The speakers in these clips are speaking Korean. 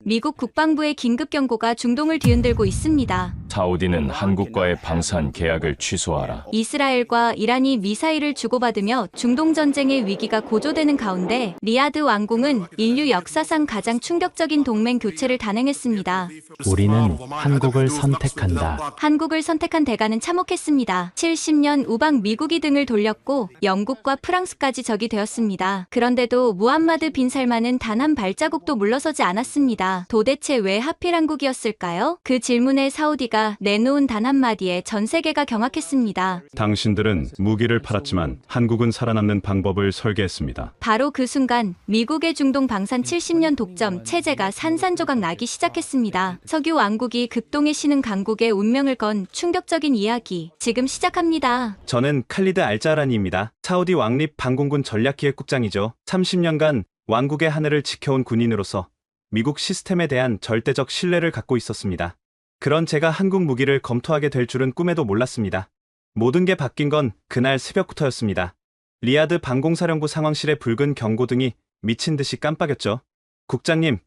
미국 국방부의 긴급 경고가 중동을 뒤흔들고 있습니다. 사우디는 한국과의 방산 계약을 취소하라. 이스라엘과 이란이 미사일을 주고받으며 중동 전쟁의 위기가 고조되는 가운데 리야드 왕궁은 인류 역사상 가장 충격적인 동맹 교체를 단행했습니다. 우리는 한국을 선택한다. 한국을 선택한 대가는 참혹했습니다. 70년 우방 미국이 등을 돌렸고 영국과 프랑스까지 적이 되었습니다. 그런데도 무함마드 빈 살만은 단 한 발자국도 물러서지 않았습니다. 도대체 왜 하필 한국이었을까요? 그 질문에 사우디가 내놓은 단 한마디에 전 세계가 경악했습니다. 당신들은 무기를 팔았지만 한국은 살아남는 방법을 설계했습니다. 바로 그 순간 미국의 중동 방산 70년 독점 체제가 산산조각 나기 시작했습니다. 석유 왕국이 급동에 쉬는 강국의 운명을 건 충격적인 이야기 지금 시작합니다. 저는 칼리드 알자라니입니다. 사우디 왕립 방공군 전략기획국장이죠. 30년간 왕국의 하늘을 지켜온 군인으로서 미국 시스템에 대한 절대적 신뢰를 갖고 있었습니다. 그런 제가 한국 무기를 검토하게 될 줄은 꿈에도 몰랐습니다. 모든 게 바뀐 건 그날 새벽부터였습니다. 리야드 방공사령부 상황실의 붉은 경고등이 미친 듯이 깜빡였죠. 국장님,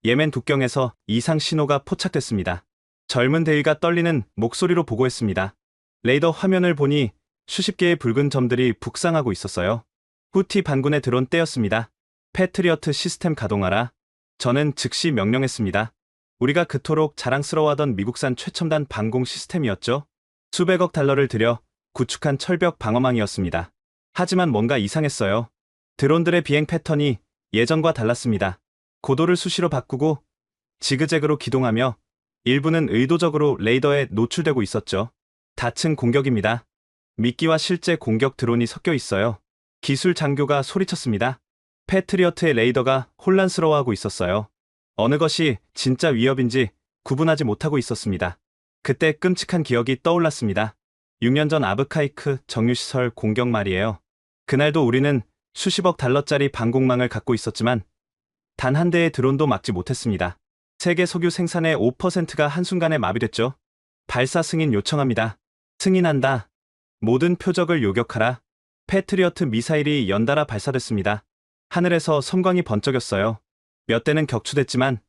예멘 국경에서 이상 신호가 포착됐습니다. 젊은 대위가 떨리는 목소리로 보고했습니다. 레이더 화면을 보니 수십 개의 붉은 점들이 북상하고 있었어요. 후티 반군의 드론 때였습니다. 패트리어트 시스템 가동하라. 저는 즉시 명령했습니다. 우리가 그토록 자랑스러워하던 미국산 최첨단 방공 시스템이었죠. 수백억 달러를 들여 구축한 철벽 방어망이었습니다. 하지만 뭔가 이상했어요. 드론들의 비행 패턴이 예전과 달랐습니다. 고도를 수시로 바꾸고 지그재그로 기동하며 일부는 의도적으로 레이더에 노출되고 있었죠. 다층 공격입니다. 미끼와 실제 공격 드론이 섞여 있어요. 기술 장교가 소리쳤습니다. 패트리어트의 레이더가 혼란스러워하고 있었어요. 어느 것이 진짜 위협인지 구분하지 못하고 있었습니다. 그때 끔찍한 기억이 떠올랐습니다. 6년 전 아브카이크 정유시설 공격 말이에요. 그날도 우리는 수십억 달러짜리 방공망을 갖고 있었지만 단 한 대의 드론도 막지 못했습니다. 세계 석유 생산의 5%가 한순간에 마비됐죠. 발사 승인 요청합니다. 승인한다. 모든 표적을 요격하라. 패트리어트 미사일이 연달아 발사됐습니다. 하늘에서 섬광이 번쩍였어요. 몇 대는 격추됐지만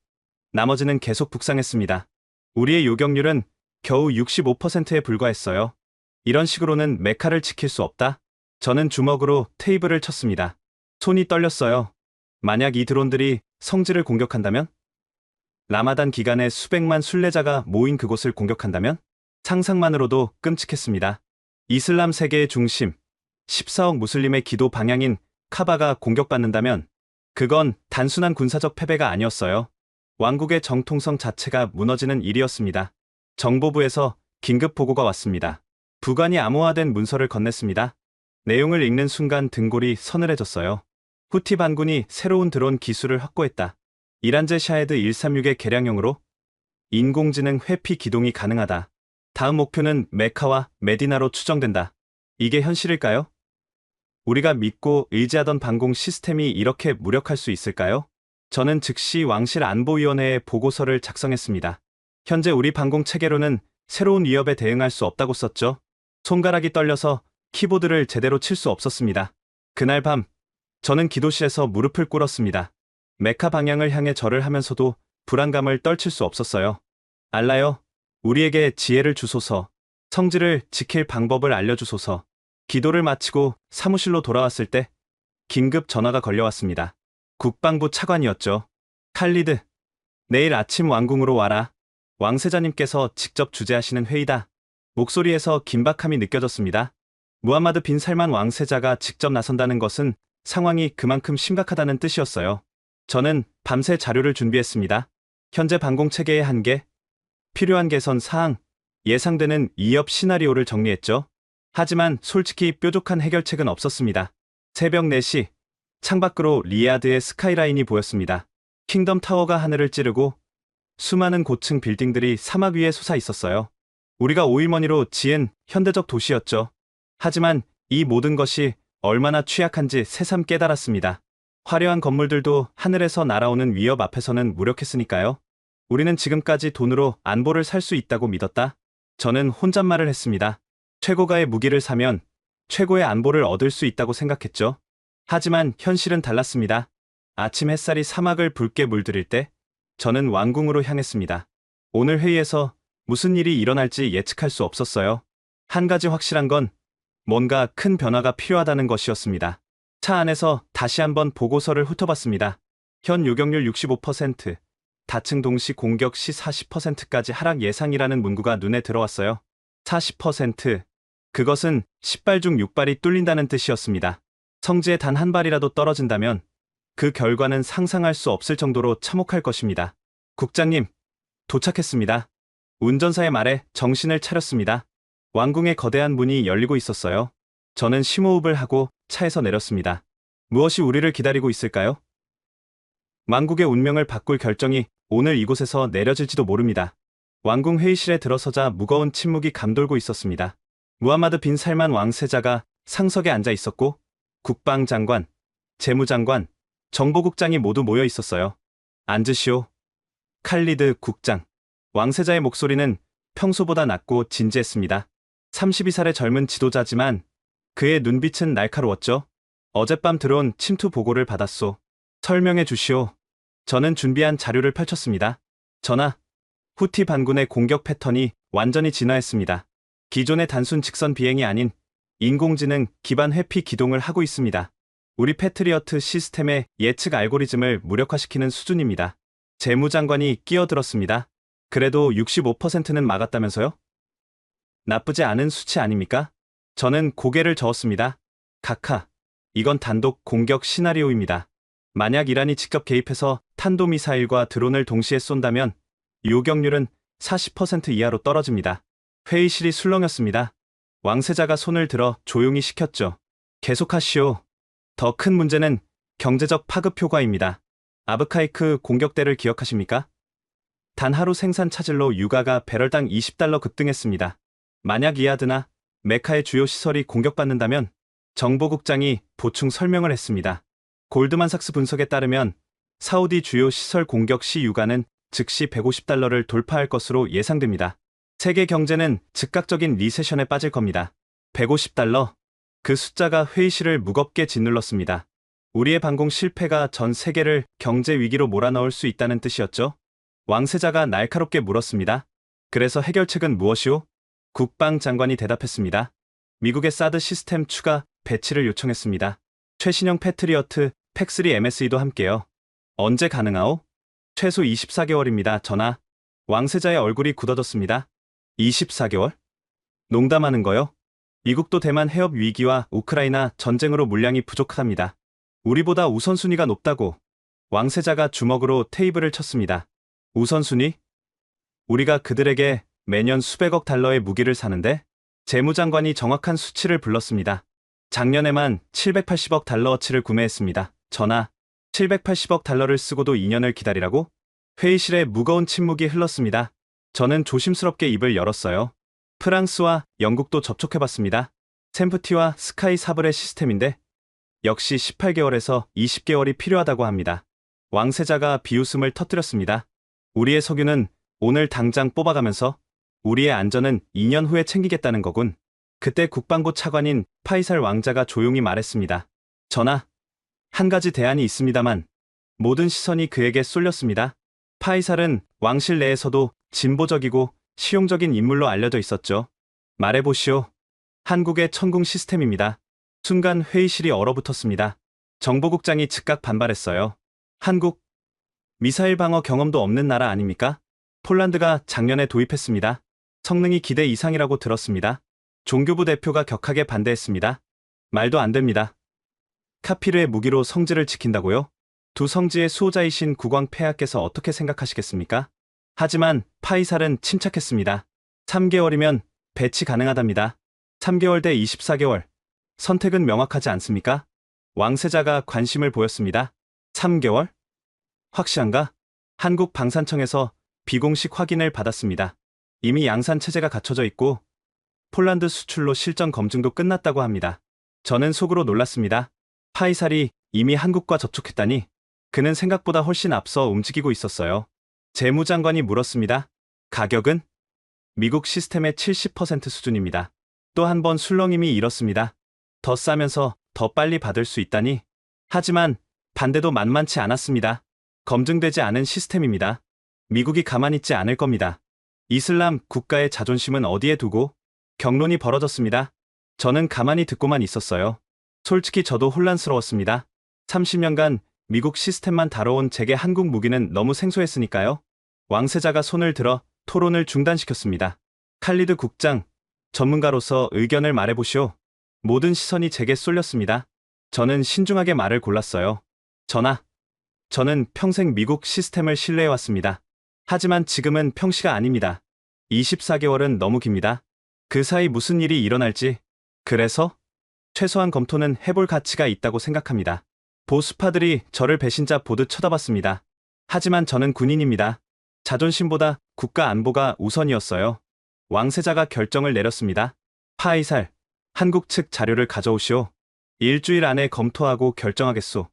나머지는 계속 북상했습니다. 우리의 요격률은 겨우 65%에 불과했어요. 이런 식으로는 메카를 지킬 수 없다. 저는 주먹으로 테이블을 쳤습니다. 손이 떨렸어요. 만약 이 드론들이 성지를 공격한다면? 라마단 기간에 수백만 순례자가 모인 그곳을 공격한다면? 상상만으로도 끔찍했습니다. 이슬람 세계의 중심, 14억 무슬림의 기도 방향인 카바가 공격받는다면 그건 단순한 군사적 패배가 아니었어요. 왕국의 정통성 자체가 무너지는 일이었습니다. 정보부에서 긴급 보고가 왔습니다. 부관이 암호화된 문서를 건넸습니다. 내용을 읽는 순간 등골이 서늘해졌어요. 후티 반군이 새로운 드론 기술을 확보했다. 이란제 샤헤드 136의 개량형으로 인공지능 회피 기동이 가능하다. 다음 목표는 메카와 메디나로 추정된다. 이게 현실일까요? 우리가 믿고 의지하던 방공 시스템이 이렇게 무력할 수 있을까요? 저는 즉시 왕실 안보위원회에 보고서를 작성했습니다. 현재 우리 방공 체계로는 새로운 위협에 대응할 수 없다고 썼죠. 손가락이 떨려서 키보드를 제대로 칠 수 없었습니다. 그날 밤, 저는 기도실에서 무릎을 꿇었습니다. 메카 방향을 향해 절을 하면서도 불안감을 떨칠 수 없었어요. 알라여, 우리에게 지혜를 주소서, 성지를 지킬 방법을 알려주소서. 기도를 마치고 사무실로 돌아왔을 때 긴급 전화가 걸려왔습니다. 국방부 차관이었죠. 칼리드, 내일 아침 왕궁으로 와라. 왕세자님께서 직접 주재하시는 회의다. 목소리에서 긴박함이 느껴졌습니다. 무함마드 빈 살만 왕세자가 직접 나선다는 것은 상황이 그만큼 심각하다는 뜻이었어요. 저는 밤새 자료를 준비했습니다. 현재 방공체계의 한계, 필요한 개선 사항, 예상되는 위협 시나리오를 정리했죠. 하지만 솔직히 뾰족한 해결책은 없었습니다. 새벽 4시, 창밖으로 리야드의 스카이라인이 보였습니다. 킹덤 타워가 하늘을 찌르고 수많은 고층 빌딩들이 사막 위에 솟아 있었어요. 우리가 오일머니로 지은 현대적 도시였죠. 하지만 이 모든 것이 얼마나 취약한지 새삼 깨달았습니다. 화려한 건물들도 하늘에서 날아오는 위협 앞에서는 무력했으니까요. 우리는 지금까지 돈으로 안보를 살 수 있다고 믿었다. 저는 혼잣말을 했습니다. 최고가의 무기를 사면 최고의 안보를 얻을 수 있다고 생각했죠. 하지만 현실은 달랐습니다. 아침 햇살이 사막을 붉게 물들일 때 저는 왕궁으로 향했습니다. 오늘 회의에서 무슨 일이 일어날지 예측할 수 없었어요. 한 가지 확실한 건 뭔가 큰 변화가 필요하다는 것이었습니다. 차 안에서 다시 한번 보고서를 훑어봤습니다. 현 요격률 65%, 다층 동시 공격 시 40%까지 하락 예상이라는 문구가 눈에 들어왔어요. 40%. 그것은 10발 중 6발이 뚫린다는 뜻이었습니다. 성지에 단 한 발이라도 떨어진다면 그 결과는 상상할 수 없을 정도로 참혹할 것입니다. 국장님, 도착했습니다. 운전사의 말에 정신을 차렸습니다. 왕궁의 거대한 문이 열리고 있었어요. 저는 심호흡을 하고 차에서 내렸습니다. 무엇이 우리를 기다리고 있을까요? 왕국의 운명을 바꿀 결정이 오늘 이곳에서 내려질지도 모릅니다. 왕궁 회의실에 들어서자 무거운 침묵이 감돌고 있었습니다. 무함마드 빈 살만 왕세자가 상석에 앉아 있었고 국방장관, 재무장관, 정보국장이 모두 모여 있었어요. 앉으시오. 칼리드 국장. 왕세자의 목소리는 평소보다 낮고 진지했습니다. 32살의 젊은 지도자지만 그의 눈빛은 날카로웠죠. 어젯밤 들어온 침투 보고를 받았소. 설명해 주시오. 저는 준비한 자료를 펼쳤습니다. 전하, 후티 반군의 공격 패턴이 완전히 진화했습니다. 기존의 단순 직선 비행이 아닌 인공지능 기반 회피 기동을 하고 있습니다. 우리 패트리어트 시스템의 예측 알고리즘을 무력화시키는 수준입니다. 재무장관이 끼어들었습니다. 그래도 65%는 막았다면서요? 나쁘지 않은 수치 아닙니까? 저는 고개를 저었습니다. 카카, 이건 단독 공격 시나리오입니다. 만약 이란이 직접 개입해서 탄도미사일과 드론을 동시에 쏜다면 요격률은 40% 이하로 떨어집니다. 회의실이 술렁였습니다. 왕세자가 손을 들어 조용히 시켰죠. 계속하시오. 더 큰 문제는 경제적 파급 효과입니다. 아브카이크 공격대를 기억하십니까? 단 하루 생산 차질로 유가가 배럴당 20달러 급등했습니다. 만약 이하드나 메카의 주요 시설이 공격받는다면 정보국장이 보충 설명을 했습니다. 골드만삭스 분석에 따르면 사우디 주요 시설 공격 시 유가는 즉시 150달러를 돌파할 것으로 예상됩니다. 세계 경제는 즉각적인 리세션에 빠질 겁니다. 150달러. 그 숫자가 회의실을 무겁게 짓눌렀습니다. 우리의 반공 실패가 전 세계를 경제 위기로 몰아넣을 수 있다는 뜻이었죠. 왕세자가 날카롭게 물었습니다. 그래서 해결책은 무엇이오? 국방장관이 대답했습니다. 미국의 사드 시스템 추가 배치를 요청했습니다. 최신형 패트리어트 팩3 MSE도 함께요. 언제 가능하오? 최소 24개월입니다, 전하. 왕세자의 얼굴이 굳어졌습니다. 24개월? 농담하는 거요? 미국도 대만 해협 위기와 우크라이나 전쟁으로 물량이 부족합니다. 우리보다 우선순위가 높다고. 왕세자가 주먹으로 테이블을 쳤습니다. 우선순위? 우리가 그들에게 매년 수백억 달러의 무기를 사는데? 재무장관이 정확한 수치를 불렀습니다. 작년에만 780억 달러어치를 구매했습니다. 전하, 780억 달러를 쓰고도 2년을 기다리라고? 회의실에 무거운 침묵이 흘렀습니다. 저는 조심스럽게 입을 열었어요. 프랑스와 영국도 접촉해봤습니다. 샘프티와 스카이 사브레 시스템인데 역시 18개월에서 20개월이 필요하다고 합니다. 왕세자가 비웃음을 터뜨렸습니다. 우리의 석유는 오늘 당장 뽑아가면서 우리의 안전은 2년 후에 챙기겠다는 거군. 그때 국방부 차관인 파이살 왕자가 조용히 말했습니다. 전하, 한 가지 대안이 있습니다만 모든 시선이 그에게 쏠렸습니다. 파이살은 왕실 내에서도 진보적이고 실용적인 인물로 알려져 있었죠. 말해보시오. 한국의 천궁 시스템입니다. 순간 회의실이 얼어붙었습니다. 정보국장이 즉각 반발했어요. 한국, 미사일 방어 경험도 없는 나라 아닙니까? 폴란드가 작년에 도입했습니다. 성능이 기대 이상이라고 들었습니다. 종교부 대표가 격하게 반대했습니다. 말도 안 됩니다. 카피르의 무기로 성지를 지킨다고요? 두 성지의 수호자이신 국왕 폐하께서 어떻게 생각하시겠습니까? 하지만 파이살은 침착했습니다. 3개월이면 배치 가능하답니다. 3개월 대 24개월. 선택은 명확하지 않습니까? 왕세자가 관심을 보였습니다. 3개월? 확실한가? 한국 방산청에서 비공식 확인을 받았습니다. 이미 양산 체제가 갖춰져 있고 폴란드 수출로 실전 검증도 끝났다고 합니다. 저는 속으로 놀랐습니다. 파이살이 이미 한국과 접촉했다니. 그는 생각보다 훨씬 앞서 움직이고 있었어요. 재무장관이 물었습니다. 가격은? 미국 시스템의 70% 수준입니다. 또 한 번 술렁임이 일었습니다. 더 싸면서 더 빨리 받을 수 있다니. 하지만 반대도 만만치 않았습니다. 검증되지 않은 시스템입니다. 미국이 가만히 있지 않을 겁니다. 이슬람 국가의 자존심은 어디에 두고? 격론이 벌어졌습니다. 저는 가만히 듣고만 있었어요. 솔직히 저도 혼란스러웠습니다. 30년간 미국 시스템만 다뤄온 제게 한국 무기는 너무 생소했으니까요. 왕세자가 손을 들어 토론을 중단시켰습니다. 칼리드 국장, 전문가로서 의견을 말해보시오. 모든 시선이 제게 쏠렸습니다. 저는 신중하게 말을 골랐어요. 전하, 저는 평생 미국 시스템을 신뢰해왔습니다. 하지만 지금은 평시가 아닙니다. 24개월은 너무 깁니다. 그 사이 무슨 일이 일어날지. 그래서 최소한 검토는 해볼 가치가 있다고 생각합니다. 보수파들이 저를 배신자 보듯 쳐다봤습니다. 하지만 저는 군인입니다. 자존심보다 국가 안보가 우선이었어요. 왕세자가 결정을 내렸습니다. 파이살, 한국 측 자료를 가져오시오. 일주일 안에 검토하고 결정하겠소.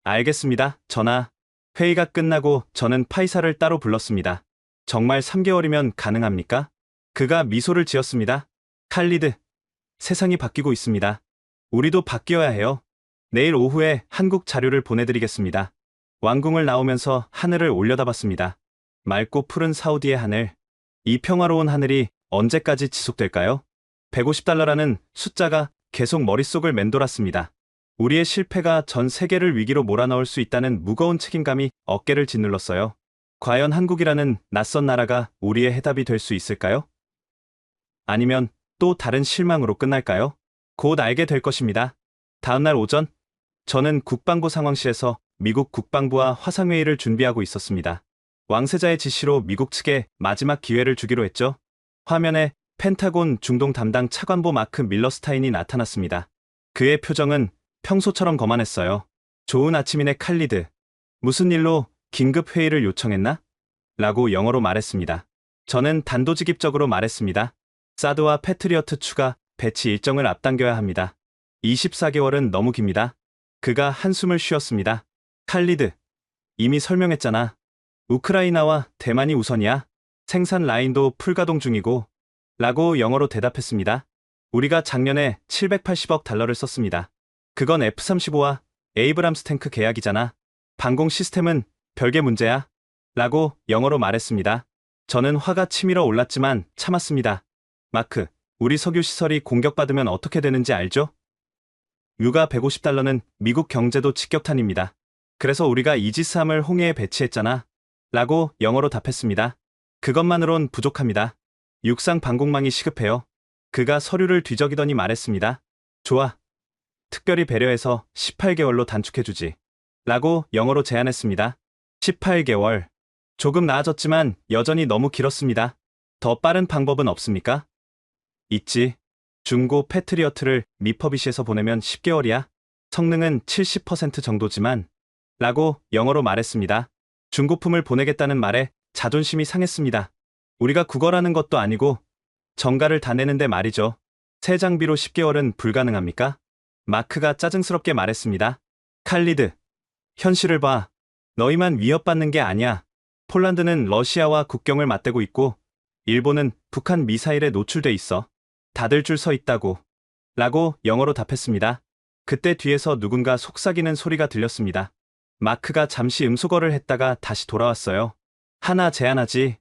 알겠습니다, 전하. 회의가 끝나고 저는 파이살을 따로 불렀습니다. 정말 3개월이면 가능합니까? 그가 미소를 지었습니다. 칼리드, 세상이 바뀌고 있습니다. 우리도 바뀌어야 해요. 내일 오후에 한국 자료를 보내드리겠습니다. 왕궁을 나오면서 하늘을 올려다봤습니다. 맑고 푸른 사우디의 하늘. 이 평화로운 하늘이 언제까지 지속될까요? 150달러라는 숫자가 계속 머릿속을 맴돌았습니다. 우리의 실패가 전 세계를 위기로 몰아넣을 수 있다는 무거운 책임감이 어깨를 짓눌렀어요. 과연 한국이라는 낯선 나라가 우리의 해답이 될 수 있을까요? 아니면 또 다른 실망으로 끝날까요? 곧 알게 될 것입니다. 다음날 오전, 저는 국방부 상황실에서 미국 국방부와 화상회의를 준비하고 있었습니다. 왕세자의 지시로 미국 측에 마지막 기회를 주기로 했죠. 화면에 펜타곤 중동 담당 차관보 마크 밀러스타인이 나타났습니다. 그의 표정은 평소처럼 거만했어요. 좋은 아침이네 칼리드. 무슨 일로 긴급 회의를 요청했나? 라고 영어로 말했습니다. 저는 단도직입적으로 말했습니다. 사드와 패트리어트 추가 배치 일정을 앞당겨야 합니다. 24개월은 너무 깁니다. 그가 한숨을 쉬었습니다. 칼리드, 이미 설명했잖아. 우크라이나와 대만이 우선이야. 생산 라인도 풀가동 중이고 라고 영어로 대답했습니다. 우리가 작년에 780억 달러를 썼습니다. 그건 F-35와 에이브람스 탱크 계약이잖아. 방공 시스템은 별개 문제야. 라고 영어로 말했습니다. 저는 화가 치밀어 올랐지만 참았습니다. 마크, 우리 석유 시설이 공격받으면 어떻게 되는지 알죠? 유가 150달러는 미국 경제도 직격탄입니다. 그래서 우리가 이지스함을 홍해에 배치했잖아. 라고 영어로 답했습니다. 그것만으론 부족합니다. 육상 방공망이 시급해요. 그가 서류를 뒤적이더니 말했습니다. 좋아. 특별히 배려해서 18개월로 단축해주지. 라고 영어로 제안했습니다. 18개월. 조금 나아졌지만 여전히 너무 길었습니다. 더 빠른 방법은 없습니까? 있지. 중고 패트리어트를 미퍼비시에서 보내면 10개월이야. 성능은 70% 정도지만. 라고 영어로 말했습니다. 중고품을 보내겠다는 말에 자존심이 상했습니다. 우리가 구걸하는 것도 아니고 정가를 다 내는데 말이죠. 새 장비로 10개월은 불가능합니까? 마크가 짜증스럽게 말했습니다. 칼리드, 현실을 봐. 너희만 위협받는 게 아니야. 폴란드는 러시아와 국경을 맞대고 있고 일본은 북한 미사일에 노출돼 있어. 다들 줄 서 있다고. 라고 영어로 답했습니다. 그때 뒤에서 누군가 속삭이는 소리가 들렸습니다. 마크가 잠시 음소거를 했다가 다시 돌아왔어요. 하나 제안하지.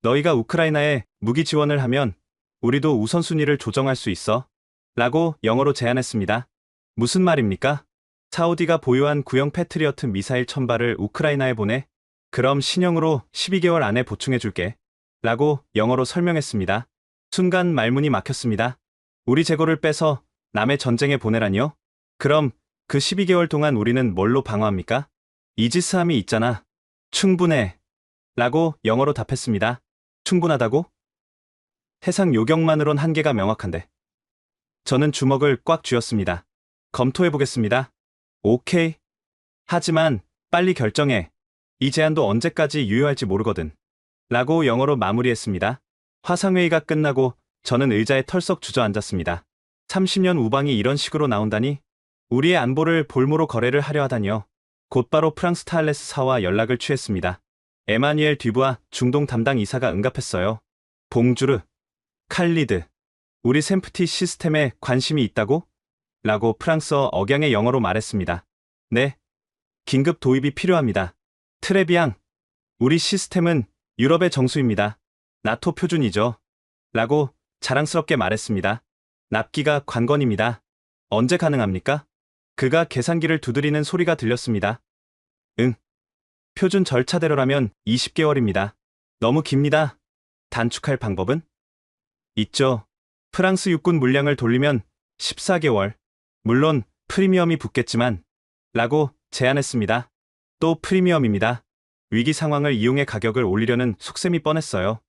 너희가 우크라이나에 무기 지원을 하면 우리도 우선순위를 조정할 수 있어. 라고 영어로 제안했습니다. 무슨 말입니까? 사우디가 보유한 구형 패트리어트 미사일 1000발을 우크라이나에 보내? 그럼 신형으로 12개월 안에 보충해줄게. 라고 영어로 설명했습니다. 순간 말문이 막혔습니다. 우리 재고를 빼서 남의 전쟁에 보내라니요? 그럼 그 12개월 동안 우리는 뭘로 방어합니까? 이지스함이 있잖아. 충분해. 라고 영어로 답했습니다. 충분하다고? 해상 요격만으론 한계가 명확한데. 저는 주먹을 꽉 쥐었습니다. 검토해보겠습니다. 오케이. 하지만 빨리 결정해. 이 제안도 언제까지 유효할지 모르거든. 라고 영어로 마무리했습니다. 화상회의가 끝나고 저는 의자에 털썩 주저앉았습니다. 30년 우방이 이런 식으로 나온다니? 우리의 안보를 볼모로 거래를 하려 하다니요. 곧바로 프랑스 타알레스사와 연락을 취했습니다. 에마뉘엘 듀부아 중동 담당 이사가 응답했어요. 봉주르, 칼리드, 우리 샘프티 시스템에 관심이 있다고? 라고 프랑스어 억양의 영어로 말했습니다. 네, 긴급 도입이 필요합니다. 트레비앙, 우리 시스템은 유럽의 정수입니다. 나토 표준이죠. 라고 자랑스럽게 말했습니다. 납기가 관건입니다. 언제 가능합니까? 그가 계산기를 두드리는 소리가 들렸습니다. 응. 표준 절차대로라면 20개월입니다. 너무 깁니다. 단축할 방법은? 있죠. 프랑스 육군 물량을 돌리면 14개월. 물론 프리미엄이 붙겠지만 라고 제안했습니다. 또 프리미엄입니다. 위기 상황을 이용해 가격을 올리려는 속셈이 뻔했어요.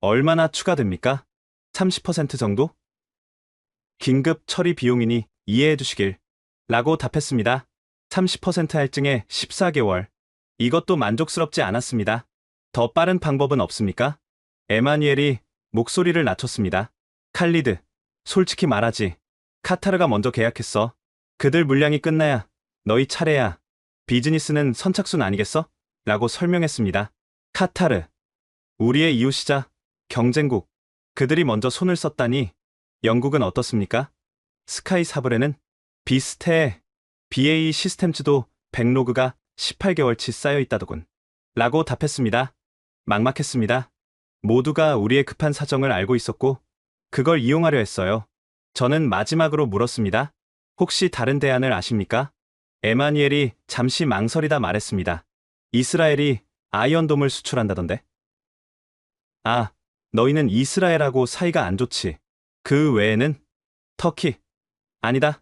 얼마나 추가됩니까? 30% 정도? 긴급 처리 비용이니 이해해 주시길 라고 답했습니다. 30% 할증에 14개월. 이것도 만족스럽지 않았습니다. 더 빠른 방법은 없습니까? 에마뉘엘이 목소리를 낮췄습니다. 칼리드, 솔직히 말하지. 카타르가 먼저 계약했어. 그들 물량이 끝나야 너희 차례야. 비즈니스는 선착순 아니겠어? 라고 설명했습니다. 카타르, 우리의 이웃이자 경쟁국. 그들이 먼저 손을 썼다니. 영국은 어떻습니까? 스카이 사브레는 비슷해. BAE 시스템즈도 백로그가 18개월치 쌓여 있다더군. 라고 답했습니다. 막막했습니다. 모두가 우리의 급한 사정을 알고 있었고 그걸 이용하려 했어요. 저는 마지막으로 물었습니다. 혹시 다른 대안을 아십니까? 에마니엘이 잠시 망설이다 말했습니다. 이스라엘이 아이언돔을 수출한다던데. 아, 너희는 이스라엘하고 사이가 안 좋지. 그 외에는? 터키. 아니다.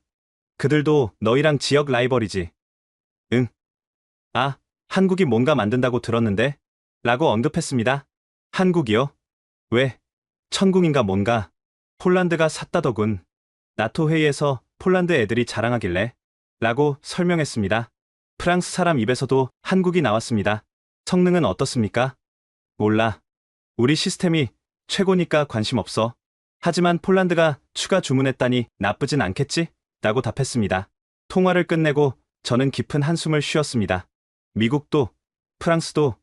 그들도 너희랑 지역 라이벌이지. 응. 아, 한국이 뭔가 만든다고 들었는데? 라고 언급했습니다. 한국이요? 왜? 천궁인가 뭔가. 폴란드가 샀다더군. 나토 회의에서 폴란드 애들이 자랑하길래. 라고 설명했습니다. 프랑스 사람 입에서도 한국이 나왔습니다. 성능은 어떻습니까? 몰라. 우리 시스템이 최고니까 관심 없어. 하지만 폴란드가 추가 주문했다니 나쁘진 않겠지? 라고 답했습니다. 통화를 끝내고 저는 깊은 한숨을 쉬었습니다. 미국도, 프랑스도,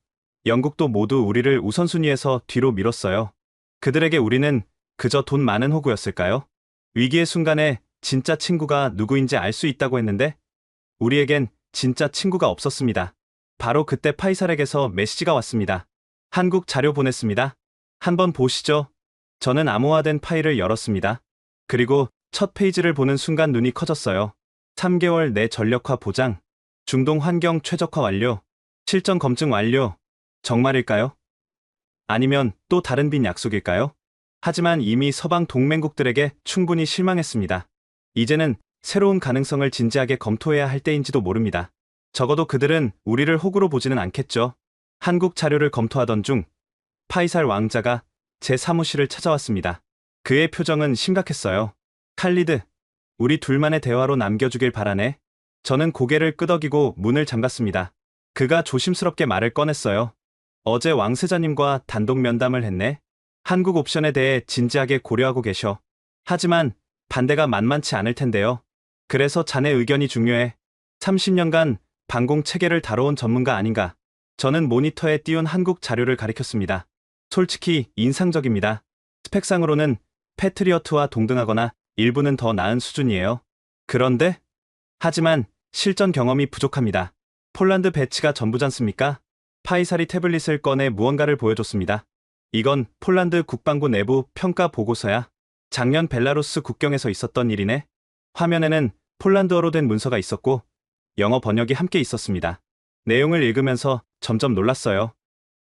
영국도 모두 우리를 우선순위에서 뒤로 밀었어요. 그들에게 우리는 그저 돈 많은 호구였을까요? 위기의 순간에 진짜 친구가 누구인지 알 수 있다고 했는데 우리에겐 진짜 친구가 없었습니다. 바로 그때 파이살에게서 메시지가 왔습니다. 한국 자료 보냈습니다. 한번 보시죠. 저는 암호화된 파일을 열었습니다. 그리고 첫 페이지를 보는 순간 눈이 커졌어요. 3개월 내 전력화 보장, 중동 환경 최적화 완료, 실전 검증 완료. 정말일까요? 아니면 또 다른 빈 약속일까요? 하지만 이미 서방 동맹국들에게 충분히 실망했습니다. 이제는 새로운 가능성을 진지하게 검토해야 할 때인지도 모릅니다. 적어도 그들은 우리를 호구로 보지는 않겠죠. 한국 자료를 검토하던 중 파이살 왕자가 제 사무실을 찾아왔습니다. 그의 표정은 심각했어요. 칼리드, 우리 둘만의 대화로 남겨주길 바라네. 저는 고개를 끄덕이고 문을 잠갔습니다. 그가 조심스럽게 말을 꺼냈어요. 어제 왕세자님과 단독 면담을 했네. 한국 옵션에 대해 진지하게 고려하고 계셔. 하지만 반대가 만만치 않을 텐데요. 그래서 자네 의견이 중요해. 30년간 방공 체계를 다뤄온 전문가 아닌가. 저는 모니터에 띄운 한국 자료를 가리켰습니다. 솔직히 인상적입니다. 스펙상으로는 패트리어트와 동등하거나 일부는 더 나은 수준이에요. 그런데? 하지만 실전 경험이 부족합니다. 폴란드 배치가 전부잖습니까? 파이살이 태블릿을 꺼내 무언가를 보여줬습니다. 이건 폴란드 국방부 내부 평가 보고서야. 작년 벨라루스 국경에서 있었던 일이네. 화면에는 폴란드어로 된 문서가 있었고 영어 번역이 함께 있었습니다. 내용을 읽으면서 점점 놀랐어요.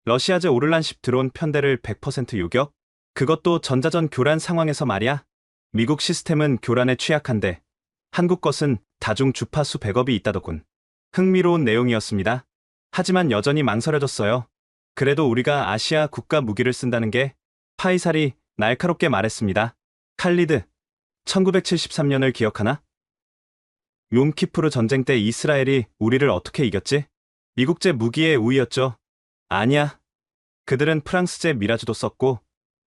러시아제 오를란십 드론 편대를 100% 요격? 그것도 전자전 교란 상황에서 말이야. 미국 시스템은 교란에 취약한데 한국 것은 다중 주파수 백업이 있다더군. 흥미로운 내용이었습니다. 하지만 여전히 망설여졌어요. 그래도 우리가 아시아 국가 무기를 쓴다는 게. 파이살이 날카롭게 말했습니다. 칼리드, 1973년을 기억하나? 욤키푸르 전쟁 때 이스라엘이 우리를 어떻게 이겼지? 미국제 무기의 우위였죠. 아니야. 그들은 프랑스제 미라주도 썼고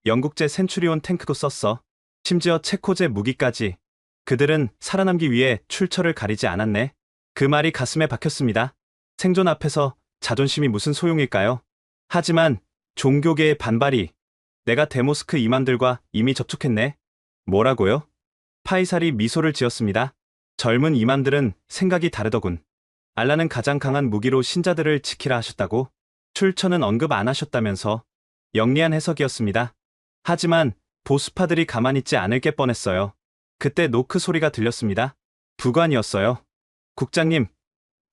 영국제 센츄리온 탱크도 썼어. 심지어 체코제 무기까지. 그들은 살아남기 위해 출처를 가리지 않았네. 그 말이 가슴에 박혔습니다. 생존 앞에서 자존심이 무슨 소용일까요? 하지만 종교계의 반발이. 내가 데모스크 이맘들과 이미 접촉했네. 뭐라고요? 파이살이 미소를 지었습니다. 젊은 이맘들은 생각이 다르더군. 알라는 가장 강한 무기로 신자들을 지키라 하셨다고? 출처는 언급 안 하셨다면서. 영리한 해석이었습니다. 하지만 보수파들이 가만히 있지 않을 게 뻔했어요. 그때 노크 소리가 들렸습니다. 부관이었어요. 국장님,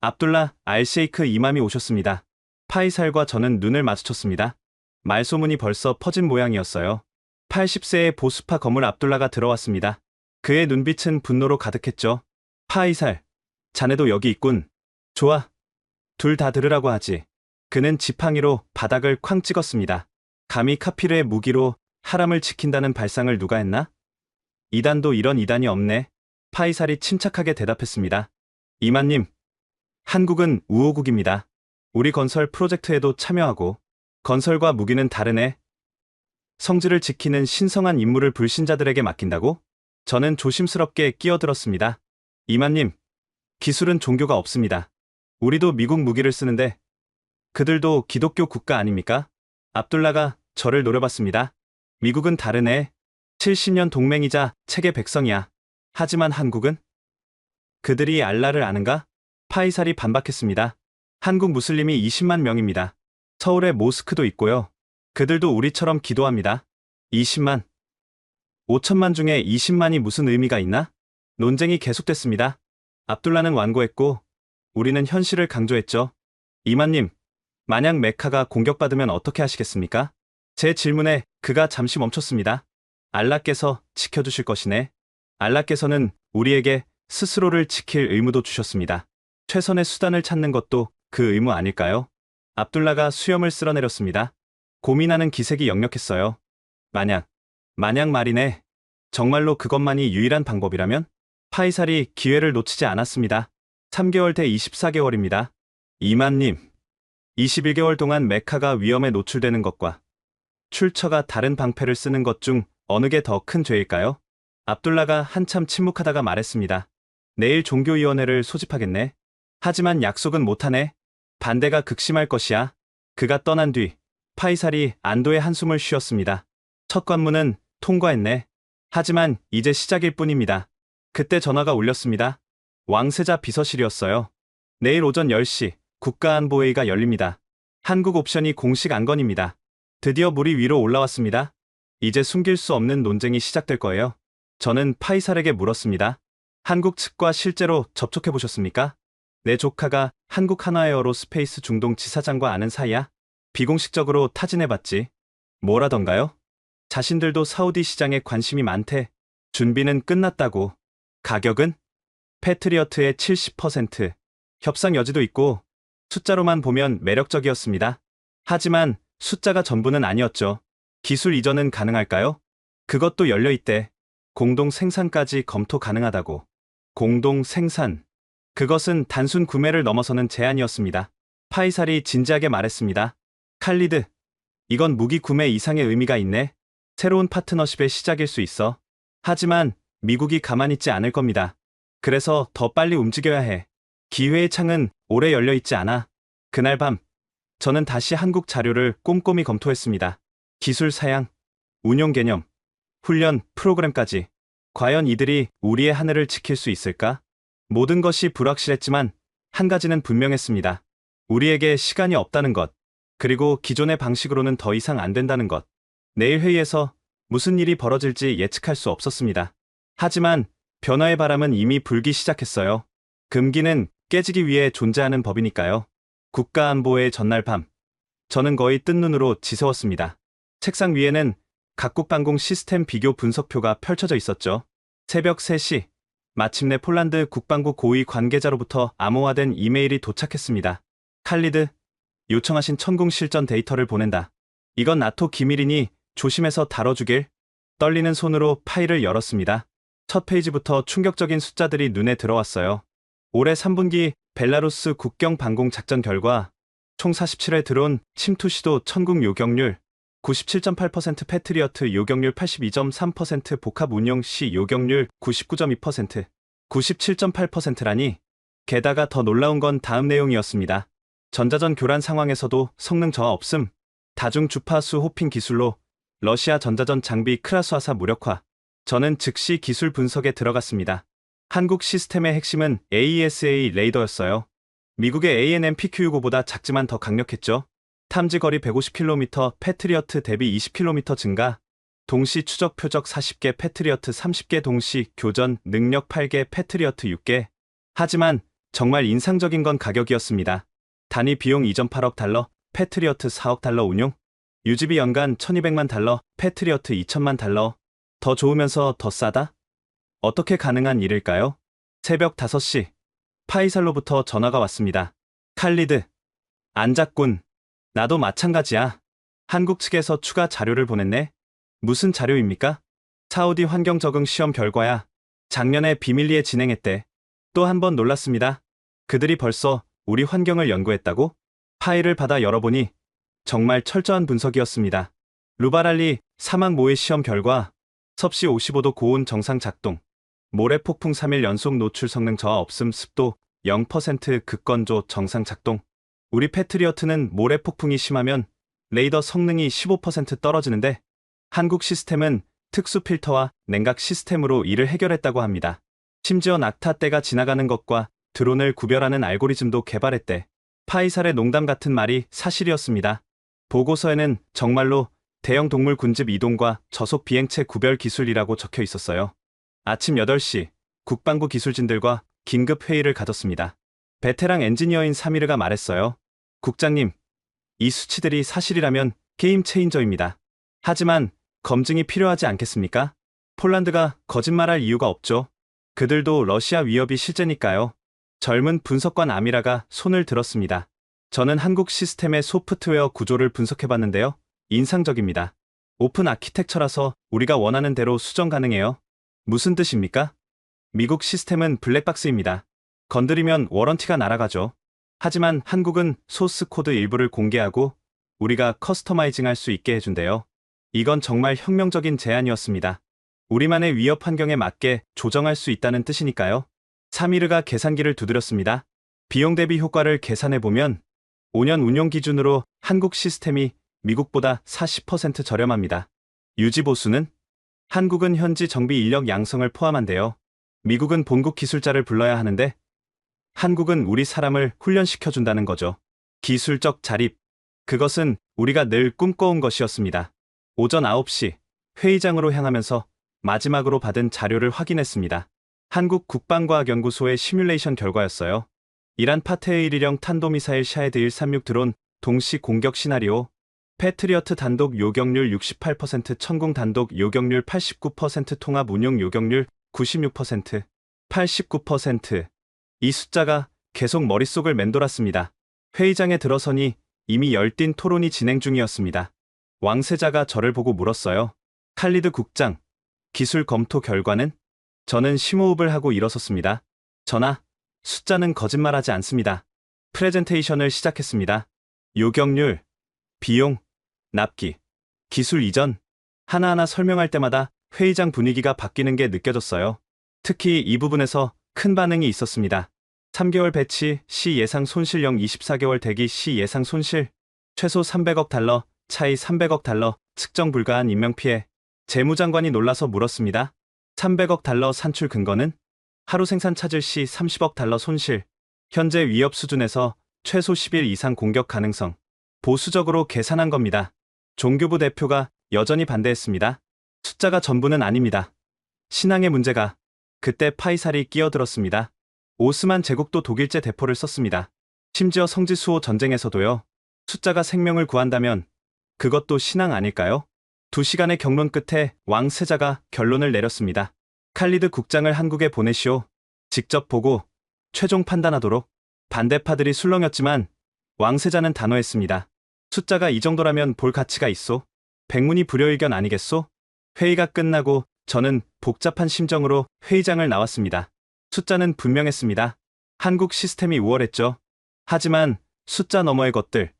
압둘라 알셰이크 이맘이 오셨습니다. 파이살과 저는 눈을 마주쳤습니다. 말소문이 벌써 퍼진 모양이었어요. 80세의 보수파 거물 압둘라가 들어왔습니다. 그의 눈빛은 분노로 가득했죠. 파이살, 자네도 여기 있군. 좋아. 둘 다 들으라고 하지. 그는 지팡이로 바닥을 쾅 찍었습니다. 감히 카피르의 무기로 하람을 지킨다는 발상을 누가 했나? 이단도 이런 이단이 없네. 파이살이 침착하게 대답했습니다. 이만님, 한국은 우호국입니다. 우리 건설 프로젝트에도 참여하고 건설과 무기는 다르네. 성질을 지키는 신성한 임무를 불신자들에게 맡긴다고? 저는 조심스럽게 끼어들었습니다. 이만님, 기술은 종교가 없습니다. 우리도 미국 무기를 쓰는데 그들도 기독교 국가 아닙니까? 압둘라가 저를 노려봤습니다. 미국은 다르네. 70년 동맹이자 책의 백성이야. 하지만 한국은? 그들이 알라를 아는가? 파이살이 반박했습니다. 한국 무슬림이 20만 명입니다. 서울에 모스크도 있고요. 그들도 우리처럼 기도합니다. 20만. 5천만 중에 20만이 무슨 의미가 있나? 논쟁이 계속됐습니다. 압둘라는 완고했고 우리는 현실을 강조했죠. 이만님, 만약 메카가 공격받으면 어떻게 하시겠습니까? 제 질문에 그가 잠시 멈췄습니다. 알라께서 지켜주실 것이네. 알라께서는 우리에게 스스로를 지킬 의무도 주셨습니다. 최선의 수단을 찾는 것도 그 의무 아닐까요? 압둘라가 수염을 쓸어내렸습니다. 고민하는 기색이 역력했어요. 만약 말이네. 정말로 그것만이 유일한 방법이라면? 파이살이 기회를 놓치지 않았습니다. 3개월 대 24개월입니다. 이만님, 21개월 동안 메카가 위험에 노출되는 것과 출처가 다른 방패를 쓰는 것 중 어느 게 더 큰 죄일까요? 압둘라가 한참 침묵하다가 말했습니다. 내일 종교위원회를 소집하겠네. 하지만 약속은 못하네. 반대가 극심할 것이야. 그가 떠난 뒤 파이살이 안도의 한숨을 쉬었습니다. 첫 관문은 통과했네. 하지만 이제 시작일 뿐입니다. 그때 전화가 울렸습니다. 왕세자 비서실이었어요. 내일 오전 10시 국가안보회의가 열립니다. 한국 옵션이 공식 안건입니다. 드디어 물이 위로 올라왔습니다. 이제 숨길 수 없는 논쟁이 시작될 거예요. 저는 파이살에게 물었습니다. 한국 측과 실제로 접촉해 보셨습니까? 내 조카가 한국 한화에어로스페이스 중동 지사장과 아는 사이야? 비공식적으로 타진해봤지. 뭐라던가요? 자신들도 사우디 시장에 관심이 많대. 준비는 끝났다고. 가격은? 패트리어트의 70%. 협상 여지도 있고 숫자로만 보면 매력적이었습니다. 하지만 숫자가 전부는 아니었죠. 기술 이전은 가능할까요? 그것도 열려있대. 공동 생산까지 검토 가능하다고. 공동 생산. 그것은 단순 구매를 넘어서는 제안이었습니다. 파이살이 진지하게 말했습니다. 칼리드, 이건 무기 구매 이상의 의미가 있네. 새로운 파트너십의 시작일 수 있어. 하지만 미국이 가만히 있지 않을 겁니다. 그래서 더 빨리 움직여야 해. 기회의 창은 오래 열려 있지 않아. 그날 밤, 저는 다시 한국 자료를 꼼꼼히 검토했습니다. 기술 사양, 운용 개념, 훈련 프로그램까지. 과연 이들이 우리의 하늘을 지킬 수 있을까? 모든 것이 불확실했지만 한 가지는 분명했습니다. 우리에게 시간이 없다는 것, 그리고 기존의 방식으로는 더 이상 안 된다는 것. 내일 회의에서 무슨 일이 벌어질지 예측할 수 없었습니다. 하지만 변화의 바람은 이미 불기 시작했어요. 금기는 깨지기 위해 존재하는 법이니까요. 국가안보회의 전날 밤, 저는 거의 뜬 눈으로 지새웠습니다. 책상 위에는 각국 방공 시스템 비교 분석표가 펼쳐져 있었죠. 새벽 3시, 마침내 폴란드 국방부 고위 관계자로부터 암호화된 이메일이 도착했습니다. 칼리드, 요청하신 천궁 실전 데이터를 보낸다. 이건 나토 기밀이니 조심해서 다뤄주길. 떨리는 손으로 파일을 열었습니다. 첫 페이지부터 충격적인 숫자들이 눈에 들어왔어요. 올해 3분기 벨라루스 국경 방공 작전 결과 총 47회 드론 침투 시도 천궁 요격률 97.8%, 패트리어트 요격률 82.3%, 복합 운용 시 요격률 99.2%, 97.8%라니. 게다가 더 놀라운 건 다음 내용이었습니다. 전자전 교란 상황에서도 성능 저하 없음. 다중 주파수 호핑 기술로 러시아 전자전 장비 크라스화사 무력화. 저는 즉시 기술 분석에 들어갔습니다. 한국 시스템의 핵심은 AESA 레이더였어요. 미국의 ANMPQ-65보다 작지만 더 강력했죠. 탐지 거리 150km, 패트리어트 대비 20km 증가, 동시 추적 표적 40개, 패트리어트 30개, 동시 교전 능력 8개, 패트리어트 6개. 하지만 정말 인상적인 건 가격이었습니다. 단위 비용 이전 8억 달러, 패트리어트 4억 달러 운용, 유지비 연간 1200만 달러, 패트리어트 2000만 달러. 더 좋으면서 더 싸다? 어떻게 가능한 일일까요? 새벽 5시, 파이살로부터 전화가 왔습니다. 칼리드, 안작군. 나도 마찬가지야. 한국 측에서 추가 자료를 보냈네. 무슨 자료입니까? 사우디 환경 적응 시험 결과야. 작년에 비밀리에 진행했대. 또 한 번 놀랐습니다. 그들이 벌써 우리 환경을 연구했다고? 파일을 받아 열어보니 정말 철저한 분석이었습니다. 루바랄리 사막 모의 시험 결과, 섭씨 55도 고온 정상 작동, 모래 폭풍 3일 연속 노출 성능 저하 없음, 습도 0% 극건조 정상 작동. 우리 패트리어트는 모래 폭풍이 심하면 레이더 성능이 15% 떨어지는데 한국 시스템은 특수 필터와 냉각 시스템으로 이를 해결했다고 합니다. 심지어 낙타떼가 지나가는 것과 드론을 구별하는 알고리즘도 개발했대. 파이살의 농담 같은 말이 사실이었습니다. 보고서에는 정말로 대형 동물 군집 이동과 저속 비행체 구별 기술이라고 적혀 있었어요. 아침 8시 국방부 기술진들과 긴급 회의를 가졌습니다. 베테랑 엔지니어인 사미르가 말했어요. 국장님, 이 수치들이 사실이라면 게임 체인저입니다. 하지만 검증이 필요하지 않겠습니까? 폴란드가 거짓말할 이유가 없죠. 그들도 러시아 위협이 실제니까요. 젊은 분석관 아미라가 손을 들었습니다. 저는 한국 시스템의 소프트웨어 구조를 분석해봤는데요. 인상적입니다. 오픈 아키텍처라서 우리가 원하는 대로 수정 가능해요. 무슨 뜻입니까? 미국 시스템은 블랙박스입니다. 건드리면 워런티가 날아가죠. 하지만 한국은 소스 코드 일부를 공개하고 우리가 커스터마이징할 수 있게 해준대요. 이건 정말 혁명적인 제안이었습니다. 우리만의 위협 환경에 맞게 조정할 수 있다는 뜻이니까요. 사미르가 계산기를 두드렸습니다. 비용 대비 효과를 계산해보면 5년 운용 기준으로 한국 시스템이 미국보다 40% 저렴합니다. 유지 보수는? 한국은 현지 정비 인력 양성을 포함한대요. 미국은 본국 기술자를 불러야 하는데 한국은 우리 사람을 훈련시켜준다는 거죠. 기술적 자립. 그것은 우리가 늘 꿈꿔온 것이었습니다. 오전 9시 회의장으로 향하면서 마지막으로 받은 자료를 확인했습니다. 한국 국방과학연구소의 시뮬레이션 결과였어요. 이란 파테의 1일형 탄도미사일 샤헤드 136 드론 동시 공격 시나리오, 패트리어트 단독 요격률 68%, 천궁 단독 요격률 89%, 통합 운용 요격률 96%, 89%. 이 숫자가 계속 머릿속을 맴돌았습니다. 회의장에 들어서니 이미 열띤 토론이 진행 중이었습니다. 왕세자가 저를 보고 물었어요. 칼리드 국장, 기술 검토 결과는? 저는 심호흡을 하고 일어섰습니다. 전하, 숫자는 거짓말하지 않습니다. 프레젠테이션을 시작했습니다. 요격률, 비용, 납기, 기술 이전. 하나하나 설명할 때마다 회의장 분위기가 바뀌는 게 느껴졌어요. 특히 이 부분에서 큰 반응이 있었습니다. 3개월 배치 시 예상 손실령 24개월 대기 시 예상 손실, 최소 300억 달러, 차이 300억 달러, 측정 불가한 인명피해. 재무장관이 놀라서 물었습니다. 300억 달러 산출 근거는? 하루 생산 차질 시 30억 달러 손실. 현재 위협 수준에서 최소 10일 이상 공격 가능성. 보수적으로 계산한 겁니다. 종교부 대표가 여전히 반대했습니다. 숫자가 전부는 아닙니다. 신앙의 문제가. 그때 파이살이 끼어들었습니다. 오스만 제국도 독일제 대포를 썼습니다. 심지어 성지수호 전쟁에서도요. 숫자가 생명을 구한다면 그것도 신앙 아닐까요? 2시간의 경론 끝에 왕세자가 결론을 내렸습니다. 칼리드 국장을 한국에 보내시오. 직접 보고 최종 판단하도록. 반대파들이 술렁였지만 왕세자는 단호했습니다. 숫자가 이 정도라면 볼 가치가 있소. 백문이 불여의견 아니겠소? 회의가 끝나고 저는 복잡한 심정으로 회의장을 나왔습니다. 숫자는 분명했습니다. 한국 시스템이 우월했죠. 하지만 숫자 너머의 것들,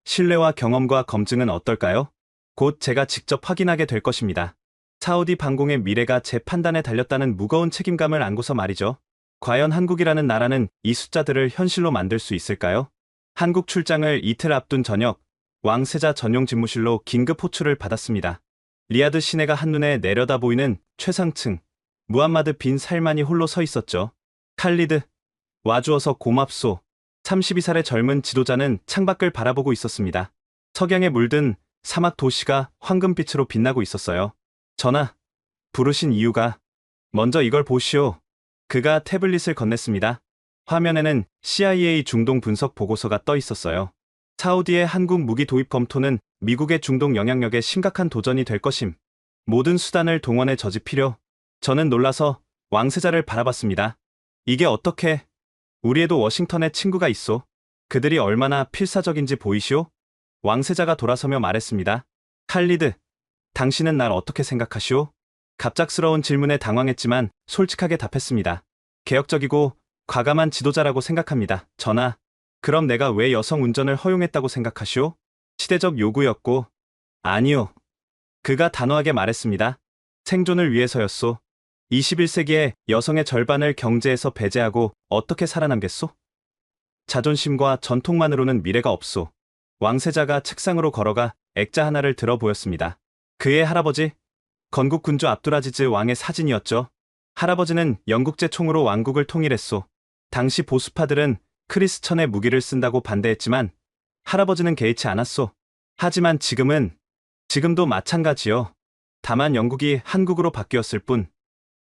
신뢰와 경험과 검증은 어떨까요? 곧 제가 직접 확인하게 될 것입니다. 사우디 방공의 미래가 제 판단에 달렸다는 무거운 책임감을 안고서 말이죠. 과연 한국이라는 나라는 이 숫자들을 현실로 만들 수 있을까요? 한국 출장을 이틀 앞둔 저녁, 왕세자 전용 집무실로 긴급 호출을 받았습니다. 리야드 시내가 한눈에 내려다 보이는 최상층, 무함마드 빈 살만이 홀로 서 있었죠. 칼리드, 와주어서 고맙소. 32살의 젊은 지도자는 창밖을 바라보고 있었습니다. 석양에 물든 사막 도시가 황금빛으로 빛나고 있었어요. 전하, 부르신 이유가 먼저 이걸 보시오. 그가 태블릿을 건넸습니다. 화면에는 CIA 중동 분석 보고서가 떠 있었어요. 사우디의 한국 무기 도입 검토는 미국의 중동 영향력에 심각한 도전이 될 것임. 모든 수단을 동원해 저지필요. 저는 놀라서 왕세자를 바라봤습니다. 이게 어떻게? 우리에도 워싱턴에 친구가 있소. 그들이 얼마나 필사적인지 보이시오? 왕세자가 돌아서며 말했습니다. 칼리드, 당신은 날 어떻게 생각하시오? 갑작스러운 질문에 당황했지만 솔직하게 답했습니다. 개혁적이고 과감한 지도자라고 생각합니다. 전하, 그럼 내가 왜 여성 운전을 허용했다고 생각하시오? 시대적 요구였고, 아니요. 그가 단호하게 말했습니다. 생존을 위해서였소. 21세기에 여성의 절반을 경제에서 배제하고 어떻게 살아남겠소? 자존심과 전통만으로는 미래가 없소. 왕세자가 책상으로 걸어가 액자 하나를 들어 보였습니다. 그의 할아버지, 건국 군주 압두라지즈 왕의 사진이었죠. 할아버지는 영국제 총으로 왕국을 통일했소. 당시 보수파들은 크리스천의 무기를 쓴다고 반대했지만 할아버지는 개의치 않았소. 하지만 지금도 마찬가지요. 다만 영국이 한국으로 바뀌었을 뿐.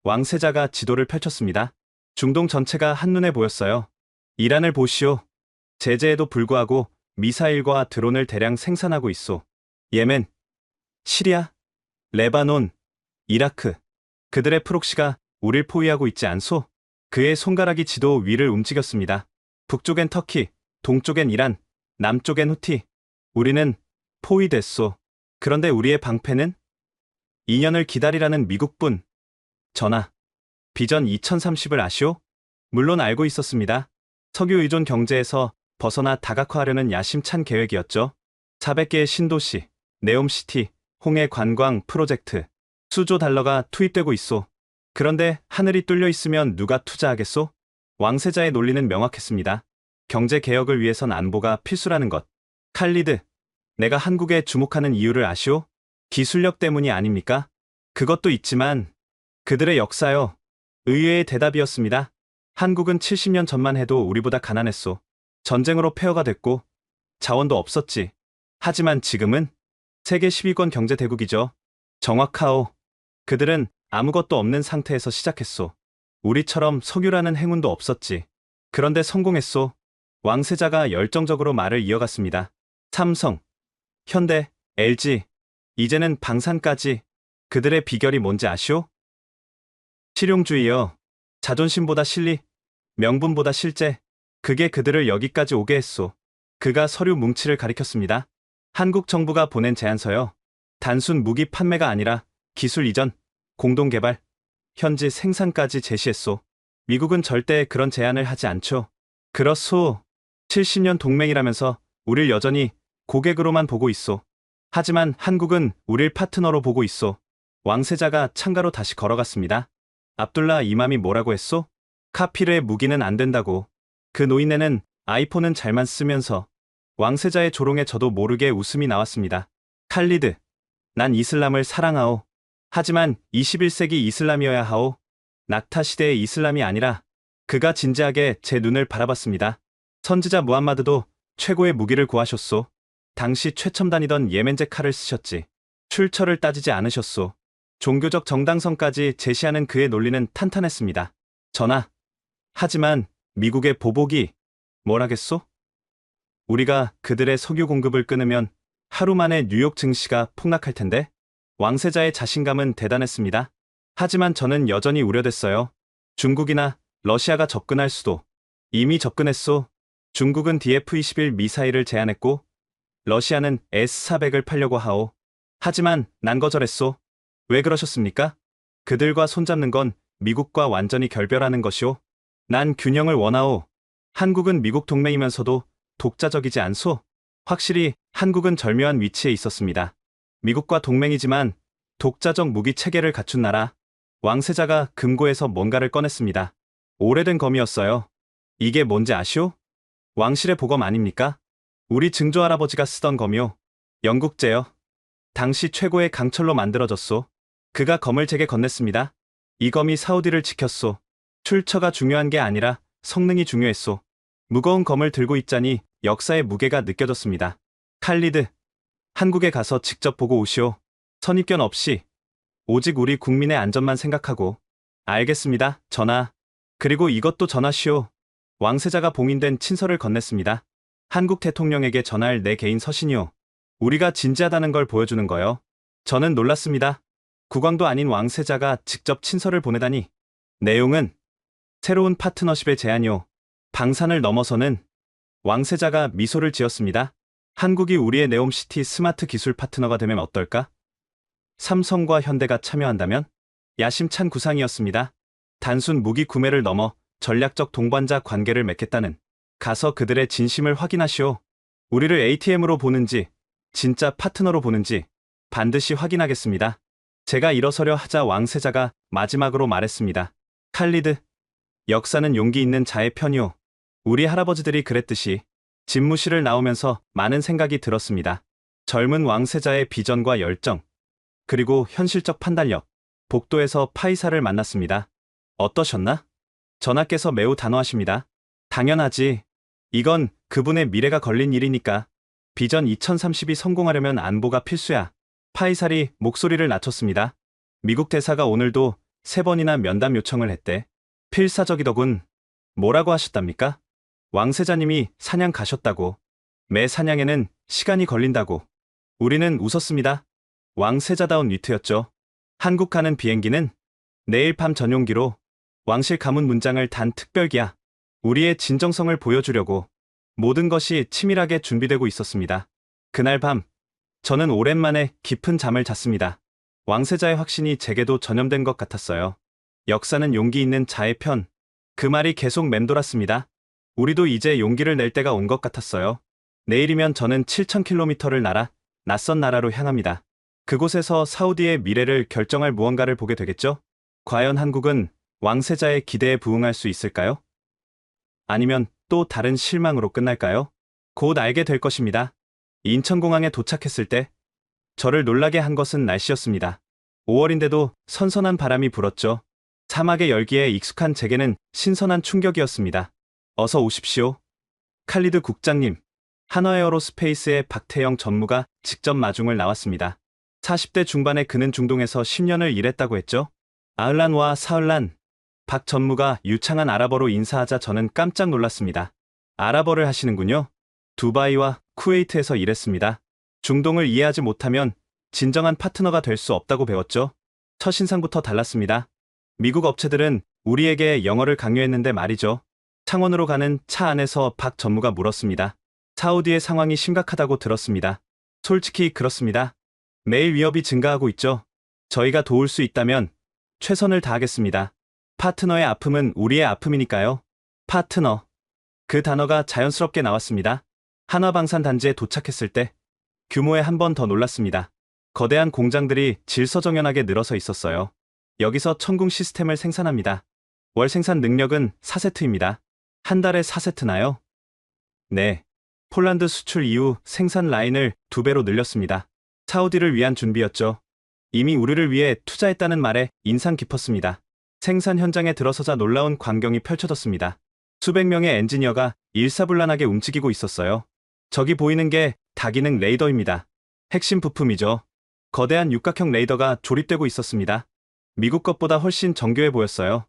왕세자가 지도를 펼쳤습니다. 중동 전체가 한눈에 보였어요. 이란을 보시오. 제재에도 불구하고 미사일과 드론을 대량 생산하고 있소. 예멘, 시리아, 레바논, 이라크. 그들의 프록시가 우릴 포위하고 있지 않소? 그의 손가락이 지도 위를 움직였습니다. 북쪽엔 터키, 동쪽엔 이란, 남쪽엔 후티. 우리는 포위됐소. 그런데 우리의 방패는? 2년을 기다리라는 미국뿐. 전하, 비전 2030을 아시오? 물론 알고 있었습니다. 석유 의존 경제에서 벗어나 다각화하려는 야심찬 계획이었죠. 400개의 신도시, 네옴시티, 홍해 관광 프로젝트, 수조 달러가 투입되고 있소. 그런데 하늘이 뚫려 있으면 누가 투자하겠소? 왕세자의 논리는 명확했습니다. 경제 개혁을 위해선 안보가 필수라는 것. 칼리드, 내가 한국에 주목하는 이유를 아시오? 기술력 때문이 아닙니까? 그것도 있지만 그들의 역사요. 의외의 대답이었습니다. 한국은 70년 전만 해도 우리보다 가난했소. 전쟁으로 폐허가 됐고 자원도 없었지. 하지만 지금은 세계 10위권 경제 대국이죠. 정확하오. 그들은 아무것도 없는 상태에서 시작했소. 우리처럼 석유라는 행운도 없었지. 그런데 성공했소. 왕세자가 열정적으로 말을 이어갔습니다. 삼성, 현대, LG, 이제는 방산까지. 그들의 비결이 뭔지 아시오? 실용주의요. 자존심보다 실리, 명분보다 실제. 그게 그들을 여기까지 오게 했소. 그가 서류 뭉치를 가리켰습니다. 한국 정부가 보낸 제안서요. 단순 무기 판매가 아니라 기술 이전, 공동개발, 현지 생산까지 제시했소. 미국은 절대 그런 제안을 하지 않죠. 그렇소. 70년 동맹이라면서 우릴 여전히 고객으로만 보고 있소. 하지만 한국은 우릴 파트너로 보고 있소. 왕세자가 창가로 다시 걸어갔습니다. 압둘라 이맘이 뭐라고 했소? 카피르의 무기는 안 된다고. 그 노인네는 아이폰은 잘만 쓰면서. 왕세자의 조롱에 저도 모르게 웃음이 나왔습니다. 칼리드, 난 이슬람을 사랑하오. 하지만 21세기 이슬람이어야 하오. 낙타 시대의 이슬람이 아니라. 그가 진지하게 제 눈을 바라봤습니다. 선지자 무함마드도 최고의 무기를 구하셨소. 당시 최첨단이던 예멘제 칼을 쓰셨지. 출처를 따지지 않으셨소. 종교적 정당성까지 제시하는 그의 논리는 탄탄했습니다. 전하, 하지만 미국의 보복이 뭘 하겠소? 우리가 그들의 석유 공급을 끊으면 하루 만에 뉴욕 증시가 폭락할 텐데. 왕세자의 자신감은 대단했습니다. 하지만 저는 여전히 우려됐어요. 중국이나 러시아가 접근할 수도. 이미 접근했소. 중국은 DF-21 미사일을 제안했고 러시아는 S-400을 팔려고 하오. 하지만 난 거절했소. 왜 그러셨습니까? 그들과 손잡는 건 미국과 완전히 결별하는 것이오. 난 균형을 원하오. 한국은 미국 동맹이면서도 독자적이지 않소. 확실히 한국은 절묘한 위치에 있었습니다. 미국과 동맹이지만 독자적 무기 체계를 갖춘 나라. 왕세자가 금고에서 뭔가를 꺼냈습니다. 오래된 검이었어요. 이게 뭔지 아시오? 왕실의 보검 아닙니까? 우리 증조 할아버지가 쓰던 검이요. 영국제요. 당시 최고의 강철로 만들어졌소. 그가 검을 제게 건넸습니다. 이 검이 사우디를 지켰소. 출처가 중요한 게 아니라 성능이 중요했소. 무거운 검을 들고 있자니 역사의 무게가 느껴졌습니다. 칼리드, 한국에 가서 직접 보고 오시오. 선입견 없이 오직 우리 국민의 안전만 생각하고. 알겠습니다, 전하. 그리고 이것도 전하시오. 왕세자가 봉인된 친서를 건넸습니다. 한국 대통령에게 전할 내 개인 서신이오. 우리가 진지하다는 걸 보여주는 거요. 저는 놀랐습니다. 국왕도 아닌 왕세자가 직접 친서를 보내다니. 내용은 새로운 파트너십의 제안이오. 방산을 넘어서는. 왕세자가 미소를 지었습니다. 한국이 우리의 네옴시티 스마트 기술 파트너가 되면 어떨까? 삼성과 현대가 참여한다면? 야심찬 구상이었습니다. 단순 무기 구매를 넘어 전략적 동반자 관계를 맺겠다는. 가서 그들의 진심을 확인하시오. 우리를 ATM으로 보는지 진짜 파트너로 보는지 반드시 확인하겠습니다. 제가 일어서려 하자 왕세자가 마지막으로 말했습니다. 칼리드, 역사는 용기 있는 자의 편이오. 우리 할아버지들이 그랬듯이. 집무실을 나오면서 많은 생각이 들었습니다. 젊은 왕세자의 비전과 열정, 그리고 현실적 판단력. 복도에서 파이사를 만났습니다. 어떠셨나? 전하께서 매우 단호하십니다. 당연하지. 이건 그분의 미래가 걸린 일이니까. 비전 2030이 성공하려면 안보가 필수야. 파이살이 목소리를 낮췄습니다. 미국 대사가 오늘도 3번이나 면담 요청을 했대. 필사적이더군. 뭐라고 하셨답니까? 왕세자님이 사냥 가셨다고. 매 사냥에는 시간이 걸린다고. 우리는 웃었습니다. 왕세자다운 위트였죠. 한국 가는 비행기는 내일 밤 전용기로. 왕실 가문 문장을 단 특별기야. 우리의 진정성을 보여주려고 모든 것이 치밀하게 준비되고 있었습니다. 그날 밤 저는 오랜만에 깊은 잠을 잤습니다. 왕세자의 확신이 제게도 전염된 것 같았어요. 역사는 용기 있는 자의 편. 그 말이 계속 맴돌았습니다. 우리도 이제 용기를 낼 때가 온 것 같았어요. 내일이면 저는 7,000km를 날아 낯선 나라로 향합니다. 그곳에서 사우디의 미래를 결정할 무언가를 보게 되겠죠? 과연 한국은 왕세자의 기대에 부응할 수 있을까요? 아니면 또 다른 실망으로 끝날까요? 곧 알게 될 것입니다. 인천공항에 도착했을 때 저를 놀라게 한 것은 날씨였습니다. 5월인데도 선선한 바람이 불었죠. 사막의 열기에 익숙한 제게는 신선한 충격이었습니다. 어서 오십시오. 칼리드 국장님. 한화에어로스페이스의 박태영 전무가 직접 마중을 나왔습니다. 40대 중반의 그는 중동에서 10년을 일했다고 했죠. 아흘란와 사흘란. 박 전무가 유창한 아랍어로 인사하자 저는 깜짝 놀랐습니다. 아랍어를 하시는군요. 두바이와 쿠웨이트에서 일했습니다. 중동을 이해하지 못하면 진정한 파트너가 될 수 없다고 배웠죠. 첫인상부터 달랐습니다. 미국 업체들은 우리에게 영어를 강요했는데 말이죠. 창원으로 가는 차 안에서 박 전무가 물었습니다. 사우디의 상황이 심각하다고 들었습니다. 솔직히 그렇습니다. 매일 위협이 증가하고 있죠. 저희가 도울 수 있다면 최선을 다하겠습니다. 파트너의 아픔은 우리의 아픔이니까요. 파트너. 그 단어가 자연스럽게 나왔습니다. 한화방산 단지에 도착했을 때 규모에 한 번 더 놀랐습니다. 거대한 공장들이 질서정연하게 늘어서 있었어요. 여기서 천궁 시스템을 생산합니다. 월 생산 능력은 4세트입니다. 한 달에 4세트나요? 네. 폴란드 수출 이후 생산 라인을 2배로 늘렸습니다. 사우디를 위한 준비였죠. 이미 우리를 위해 투자했다는 말에 인상 깊었습니다. 생산 현장에 들어서자 놀라운 광경이 펼쳐졌습니다. 수백 명의 엔지니어가 일사불란하게 움직이고 있었어요. 저기 보이는 게 다기능 레이더입니다. 핵심 부품이죠. 거대한 육각형 레이더가 조립되고 있었습니다. 미국 것보다 훨씬 정교해 보였어요.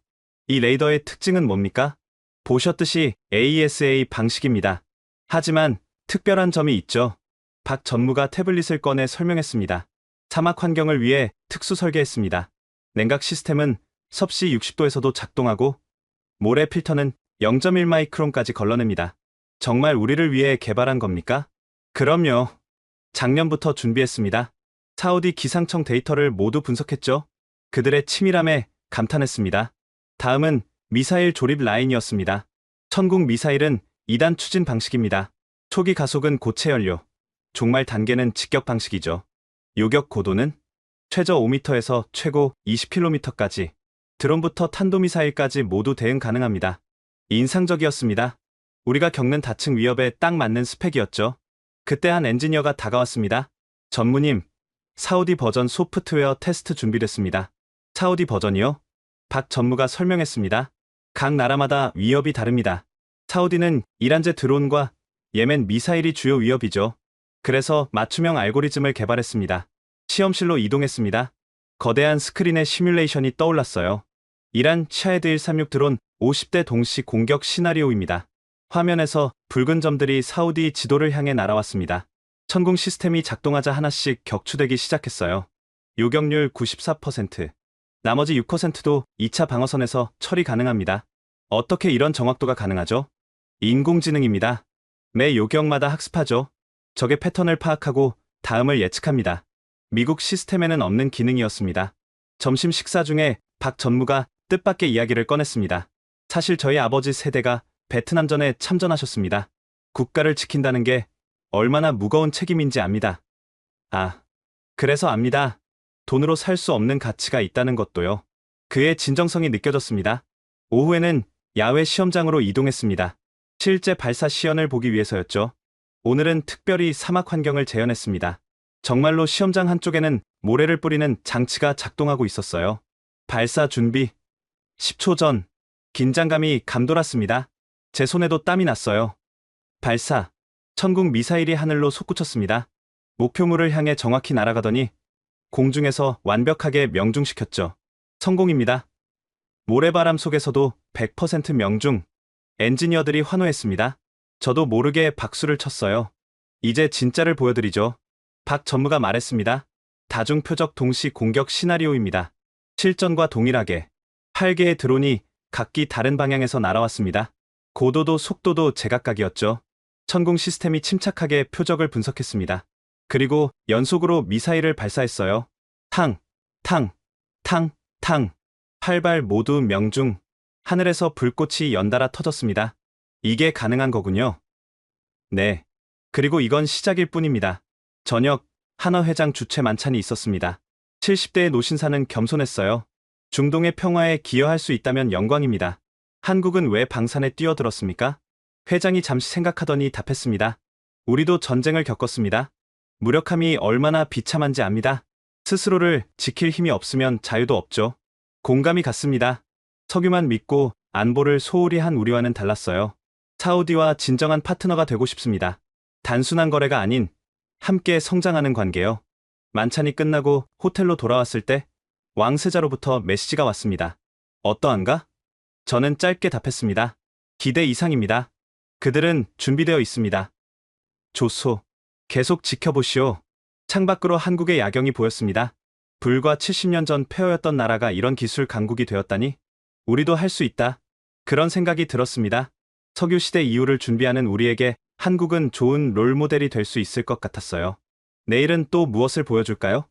이 레이더의 특징은 뭡니까? 보셨듯이 AESA 방식입니다. 하지만 특별한 점이 있죠. 박 전무가 태블릿을 꺼내 설명했습니다. 사막 환경을 위해 특수 설계했습니다. 냉각 시스템은 섭씨 60도에서도 작동하고 모래 필터는 0.1 마이크론까지 걸러냅니다. 정말 우리를 위해 개발한 겁니까? 그럼요. 작년부터 준비했습니다. 사우디 기상청 데이터를 모두 분석했죠. 그들의 치밀함에 감탄했습니다. 다음은 미사일 조립 라인이었습니다. 천궁 미사일은 2단 추진 방식입니다. 초기 가속은 고체 연료, 종말 단계는 직격 방식이죠. 요격 고도는 최저 5m에서 최고 20km까지, 드론부터 탄도미사일까지 모두 대응 가능합니다. 인상적이었습니다. 우리가 겪는 다층 위협에 딱 맞는 스펙이었죠. 그때 한 엔지니어가 다가왔습니다. 전무님, 사우디 버전 소프트웨어 테스트 준비됐습니다. 사우디 버전이요? 박 전무가 설명했습니다. 각 나라마다 위협이 다릅니다. 사우디는 이란제 드론과 예멘 미사일이 주요 위협이죠. 그래서 맞춤형 알고리즘을 개발했습니다. 시험실로 이동했습니다. 거대한 스크린에 시뮬레이션이 떠올랐어요. 이란 샤헤드 136 드론 50대 동시 공격 시나리오입니다. 화면에서 붉은 점들이 사우디 지도를 향해 날아왔습니다. 천궁 시스템이 작동하자 하나씩 격추되기 시작했어요. 요격률 94%. 나머지 6%도 2차 방어선에서 처리 가능합니다. 어떻게 이런 정확도가 가능하죠? 인공지능입니다. 매 요격마다 학습하죠. 적의 패턴을 파악하고 다음을 예측합니다. 미국 시스템에는 없는 기능이었습니다. 점심 식사 중에 박 전무가 뜻밖의 이야기를 꺼냈습니다. 사실 저희 아버지 세대가 베트남전에 참전하셨습니다. 국가를 지킨다는 게 얼마나 무거운 책임인지 압니다. 아, 그래서 압니다. 돈으로 살 수 없는 가치가 있다는 것도요. 그의 진정성이 느껴졌습니다. 오후에는 야외 시험장으로 이동했습니다. 실제 발사 시연을 보기 위해서였죠. 오늘은 특별히 사막 환경을 재현했습니다. 정말로 시험장 한쪽에는 모래를 뿌리는 장치가 작동하고 있었어요. 발사 준비 10초 전 긴장감이 감돌았습니다. 제 손에도 땀이 났어요. 발사. 천궁 미사일이 하늘로 솟구쳤습니다. 목표물을 향해 정확히 날아가더니 공중에서 완벽하게 명중시켰죠. 성공입니다. 모래바람 속에서도 100% 명중. 엔지니어들이 환호했습니다. 저도 모르게 박수를 쳤어요. 이제 진짜를 보여드리죠. 박 전무가 말했습니다. 다중 표적 동시 공격 시나리오입니다. 실전과 동일하게 8개의 드론이 각기 다른 방향에서 날아왔습니다. 고도도 속도도 제각각이었죠. 천궁 시스템이 침착하게 표적을 분석했습니다. 그리고 연속으로 미사일을 발사했어요. 탕, 탕, 탕, 탕. 8발 모두 명중. 하늘에서 불꽃이 연달아 터졌습니다. 이게 가능한 거군요. 네. 그리고 이건 시작일 뿐입니다. 저녁 한화 회장 주최 만찬이 있었습니다. 70대의 노신사는 겸손했어요. 중동의 평화에 기여할 수 있다면 영광입니다. 한국은 왜 방산에 뛰어들었습니까? 회장이 잠시 생각하더니 답했습니다. 우리도 전쟁을 겪었습니다. 무력함이 얼마나 비참한지 압니다. 스스로를 지킬 힘이 없으면 자유도 없죠. 공감이 갔습니다. 석유만 믿고 안보를 소홀히 한 우리와는 달랐어요. 사우디와 진정한 파트너가 되고 싶습니다. 단순한 거래가 아닌 함께 성장하는 관계요. 만찬이 끝나고 호텔로 돌아왔을 때 왕세자로부터 메시지가 왔습니다. 어떠한가? 저는 짧게 답했습니다. 기대 이상입니다. 그들은 준비되어 있습니다. 좋소. 계속 지켜보시오. 창밖으로 한국의 야경이 보였습니다. 불과 70년 전 폐허였던 나라가 이런 기술 강국이 되었다니 우리도 할 수 있다. 그런 생각이 들었습니다. 석유시대 이후를 준비하는 우리에게 한국은 좋은 롤모델이 될 수 있을 것 같았어요. 내일은 또 무엇을 보여줄까요?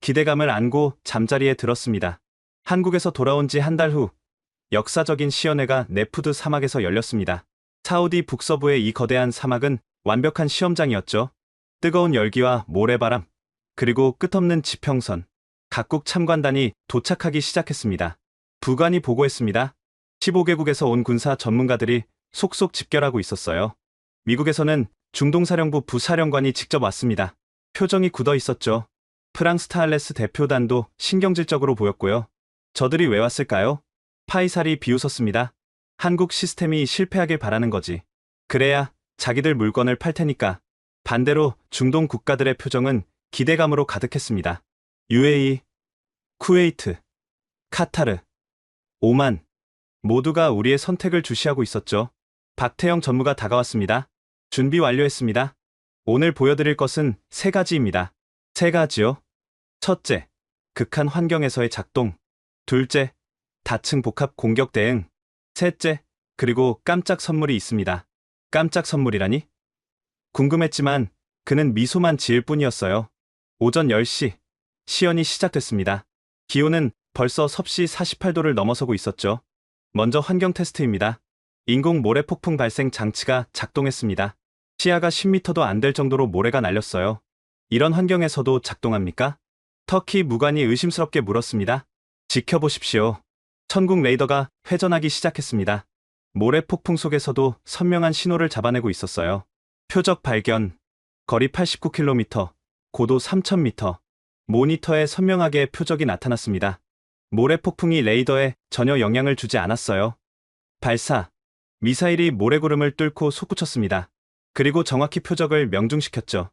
기대감을 안고 잠자리에 들었습니다. 한국에서 돌아온 지 한 달 후 역사적인 시연회가 네프드 사막에서 열렸습니다. 사우디 북서부의 이 거대한 사막은 완벽한 시험장이었죠. 뜨거운 열기와 모래바람, 그리고 끝없는 지평선. 각국 참관단이 도착하기 시작했습니다. 부관이 보고했습니다. 15개국에서 온 군사 전문가들이 속속 집결하고 있었어요. 미국에서는 중동사령부 부사령관이 직접 왔습니다. 표정이 굳어 있었죠. 프랑스 타알레스 대표단도 신경질적으로 보였고요. 저들이 왜 왔을까요? 파이살이 비웃었습니다. 한국 시스템이 실패하길 바라는 거지. 그래야 자기들 물건을 팔 테니까. 반대로 중동 국가들의 표정은 기대감으로 가득했습니다. UAE, 쿠웨이트, 카타르, 오만. 모두가 우리의 선택을 주시하고 있었죠. 박태영 전무가 다가왔습니다. 준비 완료했습니다. 오늘 보여드릴 것은 3가지입니다. 3가지요. 첫째, 극한 환경에서의 작동. 둘째, 다층 복합 공격 대응. 셋째, 그리고 깜짝 선물이 있습니다. 깜짝 선물이라니? 궁금했지만 그는 미소만 지을 뿐이었어요. 오전 10시, 시연이 시작됐습니다. 기온은 벌써 섭씨 48도를 넘어서고 있었죠. 먼저 환경 테스트입니다. 인공 모래 폭풍 발생 장치가 작동했습니다. 시야가 10m도 안 될 정도로 모래가 날렸어요. 이런 환경에서도 작동합니까? 터키 무관이 의심스럽게 물었습니다. 지켜보십시오. 천궁 레이더가 회전하기 시작했습니다. 모래 폭풍 속에서도 선명한 신호를 잡아내고 있었어요. 표적 발견. 거리 89km, 고도 3000m. 모니터에 선명하게 표적이 나타났습니다. 모래 폭풍이 레이더에 전혀 영향을 주지 않았어요. 발사. 미사일이 모래구름을 뚫고 솟구쳤습니다. 그리고 정확히 표적을 명중시켰죠.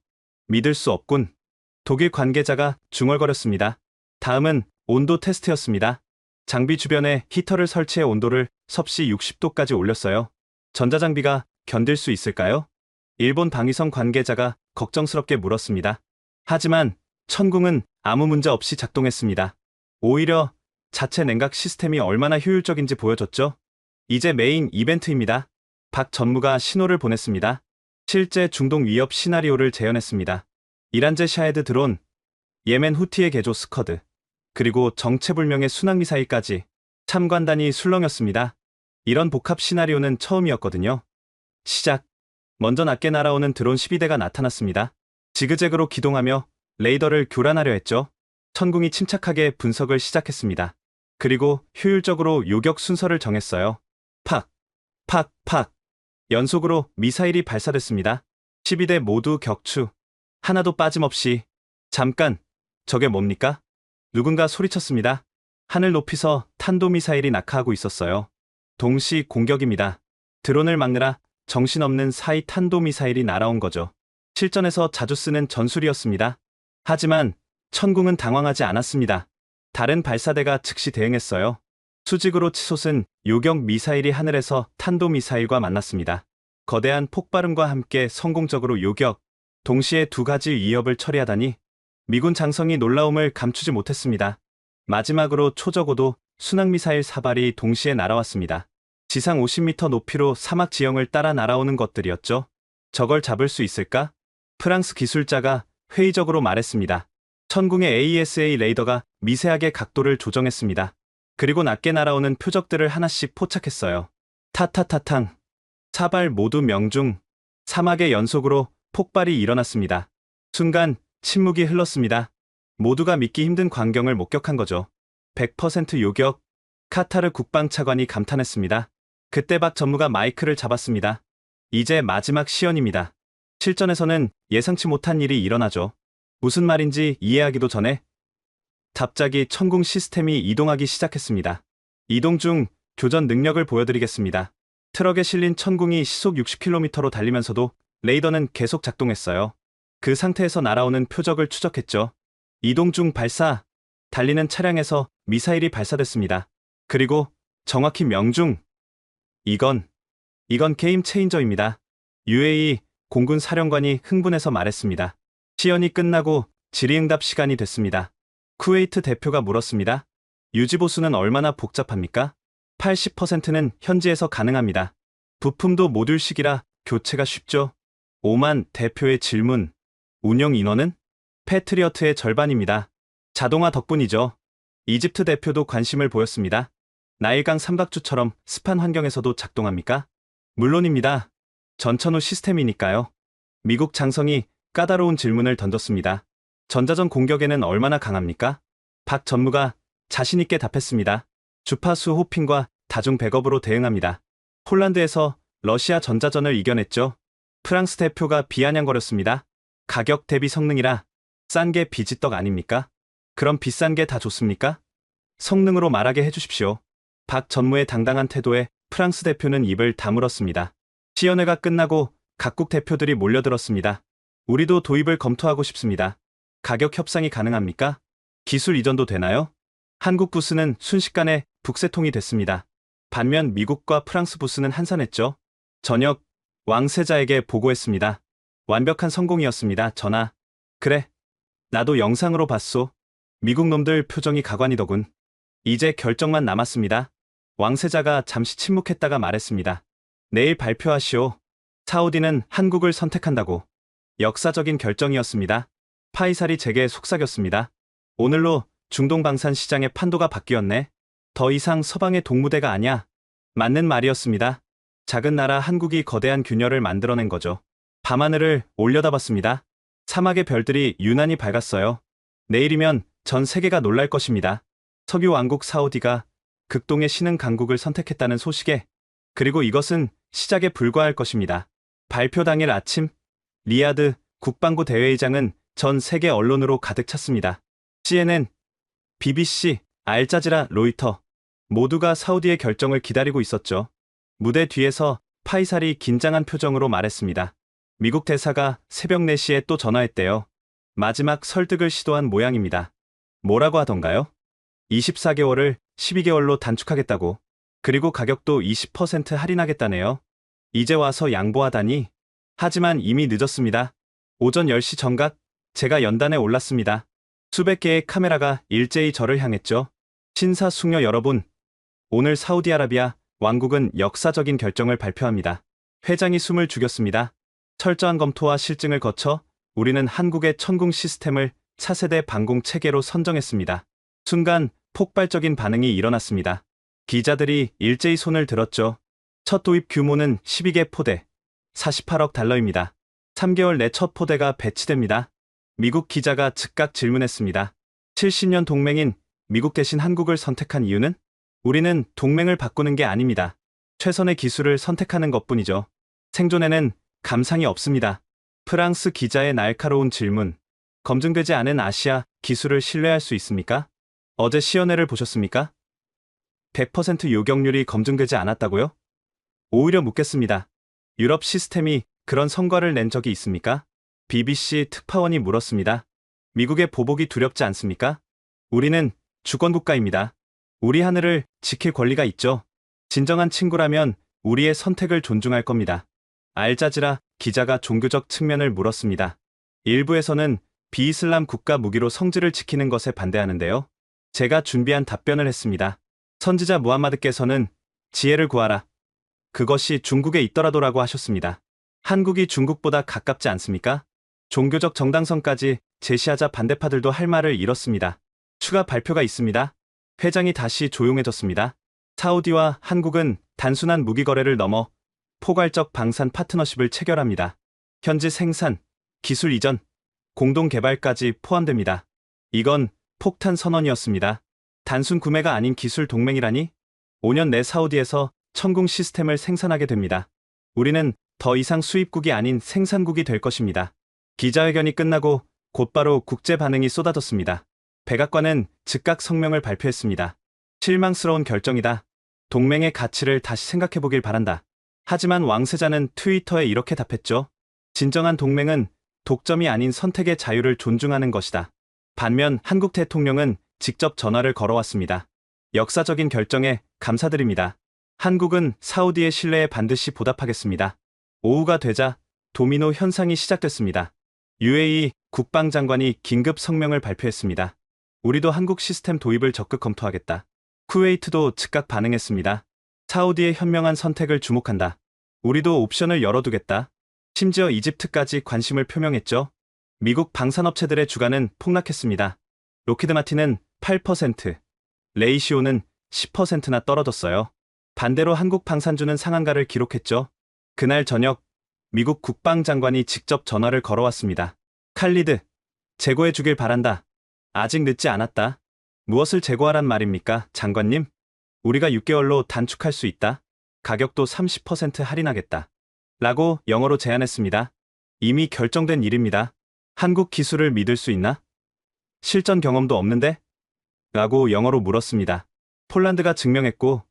믿을 수 없군. 독일 관계자가 중얼거렸습니다. 다음은 온도 테스트였습니다. 장비 주변에 히터를 설치해 온도를 섭씨 60도까지 올렸어요. 전자장비가 견딜 수 있을까요? 일본 방위성 관계자가 걱정스럽게 물었습니다. 하지만 천궁은 아무 문제 없이 작동했습니다. 오히려 자체 냉각 시스템이 얼마나 효율적인지 보여줬죠. 이제 메인 이벤트입니다. 박 전무가 신호를 보냈습니다. 실제 중동 위협 시나리오를 재현했습니다. 이란제 샤헤드 드론, 예멘 후티의 개조 스커드, 그리고 정체불명의 순항미사일까지 참관단이 술렁였습니다. 이런 복합 시나리오는 처음이었거든요. 시작. 먼저 낮게 날아오는 드론 12대가 나타났습니다. 지그재그로 기동하며 레이더를 교란하려 했죠. 천궁이 침착하게 분석을 시작했습니다. 그리고 효율적으로 요격 순서를 정했어요. 팍, 팍, 팍. 연속으로 미사일이 발사됐습니다. 12대 모두 격추. 하나도 빠짐없이. 잠깐, 저게 뭡니까? 누군가 소리쳤습니다. 하늘 높이서 탄도미사일이 낙하하고 있었어요. 동시 공격입니다. 드론을 막느라 정신없는 사이 탄도미사일이 날아온 거죠. 실전에서 자주 쓰는 전술이었습니다. 하지만 천궁은 당황하지 않았습니다. 다른 발사대가 즉시 대응했어요. 수직으로 치솟은 요격 미사일이 하늘에서 탄도미사일과 만났습니다. 거대한 폭발음과 함께 성공적으로 요격, 동시에 두 가지 위협을 처리하다니 미군 장성이 놀라움을 감추지 못했습니다. 마지막으로 초저고도 순항미사일 4발이 동시에 날아왔습니다. 지상 50m 높이로 사막 지형을 따라 날아오는 것들이었죠. 저걸 잡을 수 있을까? 프랑스 기술자가 회의적으로 말했습니다. 천궁의 AESA 레이더가 미세하게 각도를 조정했습니다. 그리고 낮게 날아오는 표적들을 하나씩 포착했어요. 타타타탕. 4발 모두 명중. 사막의 연속으로 폭발이 일어났습니다. 순간 침묵이 흘렀습니다. 모두가 믿기 힘든 광경을 목격한 거죠. 100% 요격. 카타르 국방차관이 감탄했습니다. 그때 박 전무가 마이크를 잡았습니다. 이제 마지막 시연입니다. 실전에서는 예상치 못한 일이 일어나죠. 무슨 말인지 이해하기도 전에 갑자기 천궁 시스템이 이동하기 시작했습니다. 이동 중 교전 능력을 보여드리겠습니다. 트럭에 실린 천궁이 시속 60km로 달리면서도 레이더는 계속 작동했어요. 그 상태에서 날아오는 표적을 추적했죠. 이동 중 발사. 달리는 차량에서 미사일이 발사됐습니다. 그리고 정확히 명중. 이건 게임 체인저입니다. UAE 공군 사령관이 흥분해서 말했습니다. 시연이 끝나고 질의응답 시간이 됐습니다. 쿠웨이트 대표가 물었습니다. 유지보수는 얼마나 복잡합니까? 80%는 현지에서 가능합니다. 부품도 모듈식이라 교체가 쉽죠. 오만 대표의 질문. 운영 인원은? 패트리어트의 절반입니다. 자동화 덕분이죠. 이집트 대표도 관심을 보였습니다. 나일강 삼각주처럼 습한 환경에서도 작동합니까? 물론입니다. 전천후 시스템이니까요. 미국 장성이 까다로운 질문을 던졌습니다. 전자전 공격에는 얼마나 강합니까? 박 전무가 자신있게 답했습니다. 주파수 호핑과 다중 백업으로 대응합니다. 폴란드에서 러시아 전자전을 이겨냈죠. 프랑스 대표가 비아냥거렸습니다. 가격 대비 성능이라 싼 게 비지떡 아닙니까? 그럼 비싼 게 다 좋습니까? 성능으로 말하게 해주십시오. 박 전무의 당당한 태도에 프랑스 대표는 입을 다물었습니다. 시연회가 끝나고 각국 대표들이 몰려들었습니다. 우리도 도입을 검토하고 싶습니다. 가격 협상이 가능합니까? 기술 이전도 되나요? 한국 부스는 순식간에 북새통이 됐습니다. 반면 미국과 프랑스 부스는 한산했죠. 저녁 왕세자에게 보고했습니다. 완벽한 성공이었습니다. 전하. 그래. 나도 영상으로 봤소. 미국 놈들 표정이 가관이더군. 이제 결정만 남았습니다. 왕세자가 잠시 침묵했다가 말했습니다. 내일 발표하시오. 사우디는 한국을 선택한다고. 역사적인 결정이었습니다. 파이살이 제게 속삭였습니다. 오늘로 중동 방산 시장의 판도가 바뀌었네. 더 이상 서방의 동무대가 아니야. 맞는 말이었습니다. 작은 나라 한국이 거대한 균열을 만들어낸 거죠. 밤하늘을 올려다봤습니다. 사막의 별들이 유난히 밝았어요. 내일이면 전 세계가 놀랄 것입니다. 석유 왕국 사우디가 극동의 신흥 강국을 선택했다는 소식에, 그리고 이것은 시작에 불과할 것입니다. 발표 당일 아침, 리야드 국방부 대회의장은 전 세계 언론으로 가득 찼습니다. CNN, BBC, 알자지라, 로이터 모두가 사우디의 결정을 기다리고 있었죠. 무대 뒤에서 파이살이 긴장한 표정으로 말했습니다. 미국 대사가 새벽 4시에 또 전화했대요. 마지막 설득을 시도한 모양입니다. 뭐라고 하던가요? 24개월을 12개월로 단축하겠다고. 그리고 가격도 20% 할인하겠다네요. 이제 와서 양보하다니. 하지만 이미 늦었습니다. 오전 10시 정각 제가 연단에 올랐습니다. 수백 개의 카메라가 일제히 저를 향했죠. 신사숙녀 여러분, 오늘 사우디아라비아 왕국은 역사적인 결정을 발표합니다. 회장이 숨을 죽였습니다. 철저한 검토와 실증을 거쳐 우리는 한국의 천궁 시스템을 차세대 방공 체계로 선정했습니다. 순간 폭발적인 반응이 일어났습니다. 기자들이 일제히 손을 들었죠. 첫 도입 규모는 12개 포대, 48억 달러입니다. 3개월 내 첫 포대가 배치됩니다. 미국 기자가 즉각 질문했습니다. 70년 동맹인 미국 대신 한국을 선택한 이유는? 우리는 동맹을 바꾸는 게 아닙니다. 최선의 기술을 선택하는 것뿐이죠. 생존에는 감상이 없습니다. 프랑스 기자의 날카로운 질문. 검증되지 않은 아시아 기술을 신뢰할 수 있습니까? 어제 시연회를 보셨습니까? 100% 요격률이 검증되지 않았다고요? 오히려 묻겠습니다. 유럽 시스템이 그런 성과를 낸 적이 있습니까? BBC 특파원이 물었습니다. 미국의 보복이 두렵지 않습니까? 우리는 주권국가입니다. 우리 하늘을 지킬 권리가 있죠. 진정한 친구라면 우리의 선택을 존중할 겁니다. 알자지라 기자가 종교적 측면을 물었습니다. 일부에서는 비이슬람 국가 무기로 성지를 지키는 것에 반대하는데요. 제가 준비한 답변을 했습니다. 선지자 무함마드께서는 지혜를 구하라. 그것이 중국에 있더라도라고 하셨습니다. 한국이 중국보다 가깝지 않습니까? 종교적 정당성까지 제시하자 반대파들도 할 말을 잃었습니다. 추가 발표가 있습니다. 회장이 다시 조용해졌습니다. 사우디와 한국은 단순한 무기 거래를 넘어 포괄적 방산 파트너십을 체결합니다. 현지 생산, 기술 이전, 공동 개발까지 포함됩니다. 이건 폭탄 선언이었습니다. 단순 구매가 아닌 기술 동맹이라니? 5년 내 사우디에서 천궁 시스템을 생산하게 됩니다. 우리는 더 이상 수입국이 아닌 생산국이 될 것입니다. 기자회견이 끝나고 곧바로 국제 반응이 쏟아졌습니다. 백악관은 즉각 성명을 발표했습니다. 실망스러운 결정이다. 동맹의 가치를 다시 생각해보길 바란다. 하지만 왕세자는 트위터에 이렇게 답했죠. 진정한 동맹은 독점이 아닌 선택의 자유를 존중하는 것이다. 반면 한국 대통령은 직접 전화를 걸어왔습니다. 역사적인 결정에 감사드립니다. 한국은 사우디의 신뢰에 반드시 보답하겠습니다. 오후가 되자 도미노 현상이 시작됐습니다. UAE 국방장관이 긴급 성명을 발표했습니다. 우리도 한국 시스템 도입을 적극 검토하겠다. 쿠웨이트도 즉각 반응했습니다. 사우디의 현명한 선택을 주목한다. 우리도 옵션을 열어두겠다. 심지어 이집트까지 관심을 표명했죠. 미국 방산업체들의 주가는 폭락했습니다. 로키드 마틴은 8%, 레이시오는 10%나 떨어졌어요. 반대로 한국 방산주는 상한가를 기록했죠. 그날 저녁 미국 국방장관이 직접 전화를 걸어왔습니다. 칼리드, 재고해주길 바란다. 아직 늦지 않았다. 무엇을 재고하란 말입니까, 장관님? 우리가 6개월로 단축할 수 있다. 가격도 30% 할인하겠다. 라고 영어로 제안했습니다. 이미 결정된 일입니다. 한국 기술을 믿을 수 있나? 실전 경험도 없는데? 라고 영어로 물었습니다. 폴란드가 증명했고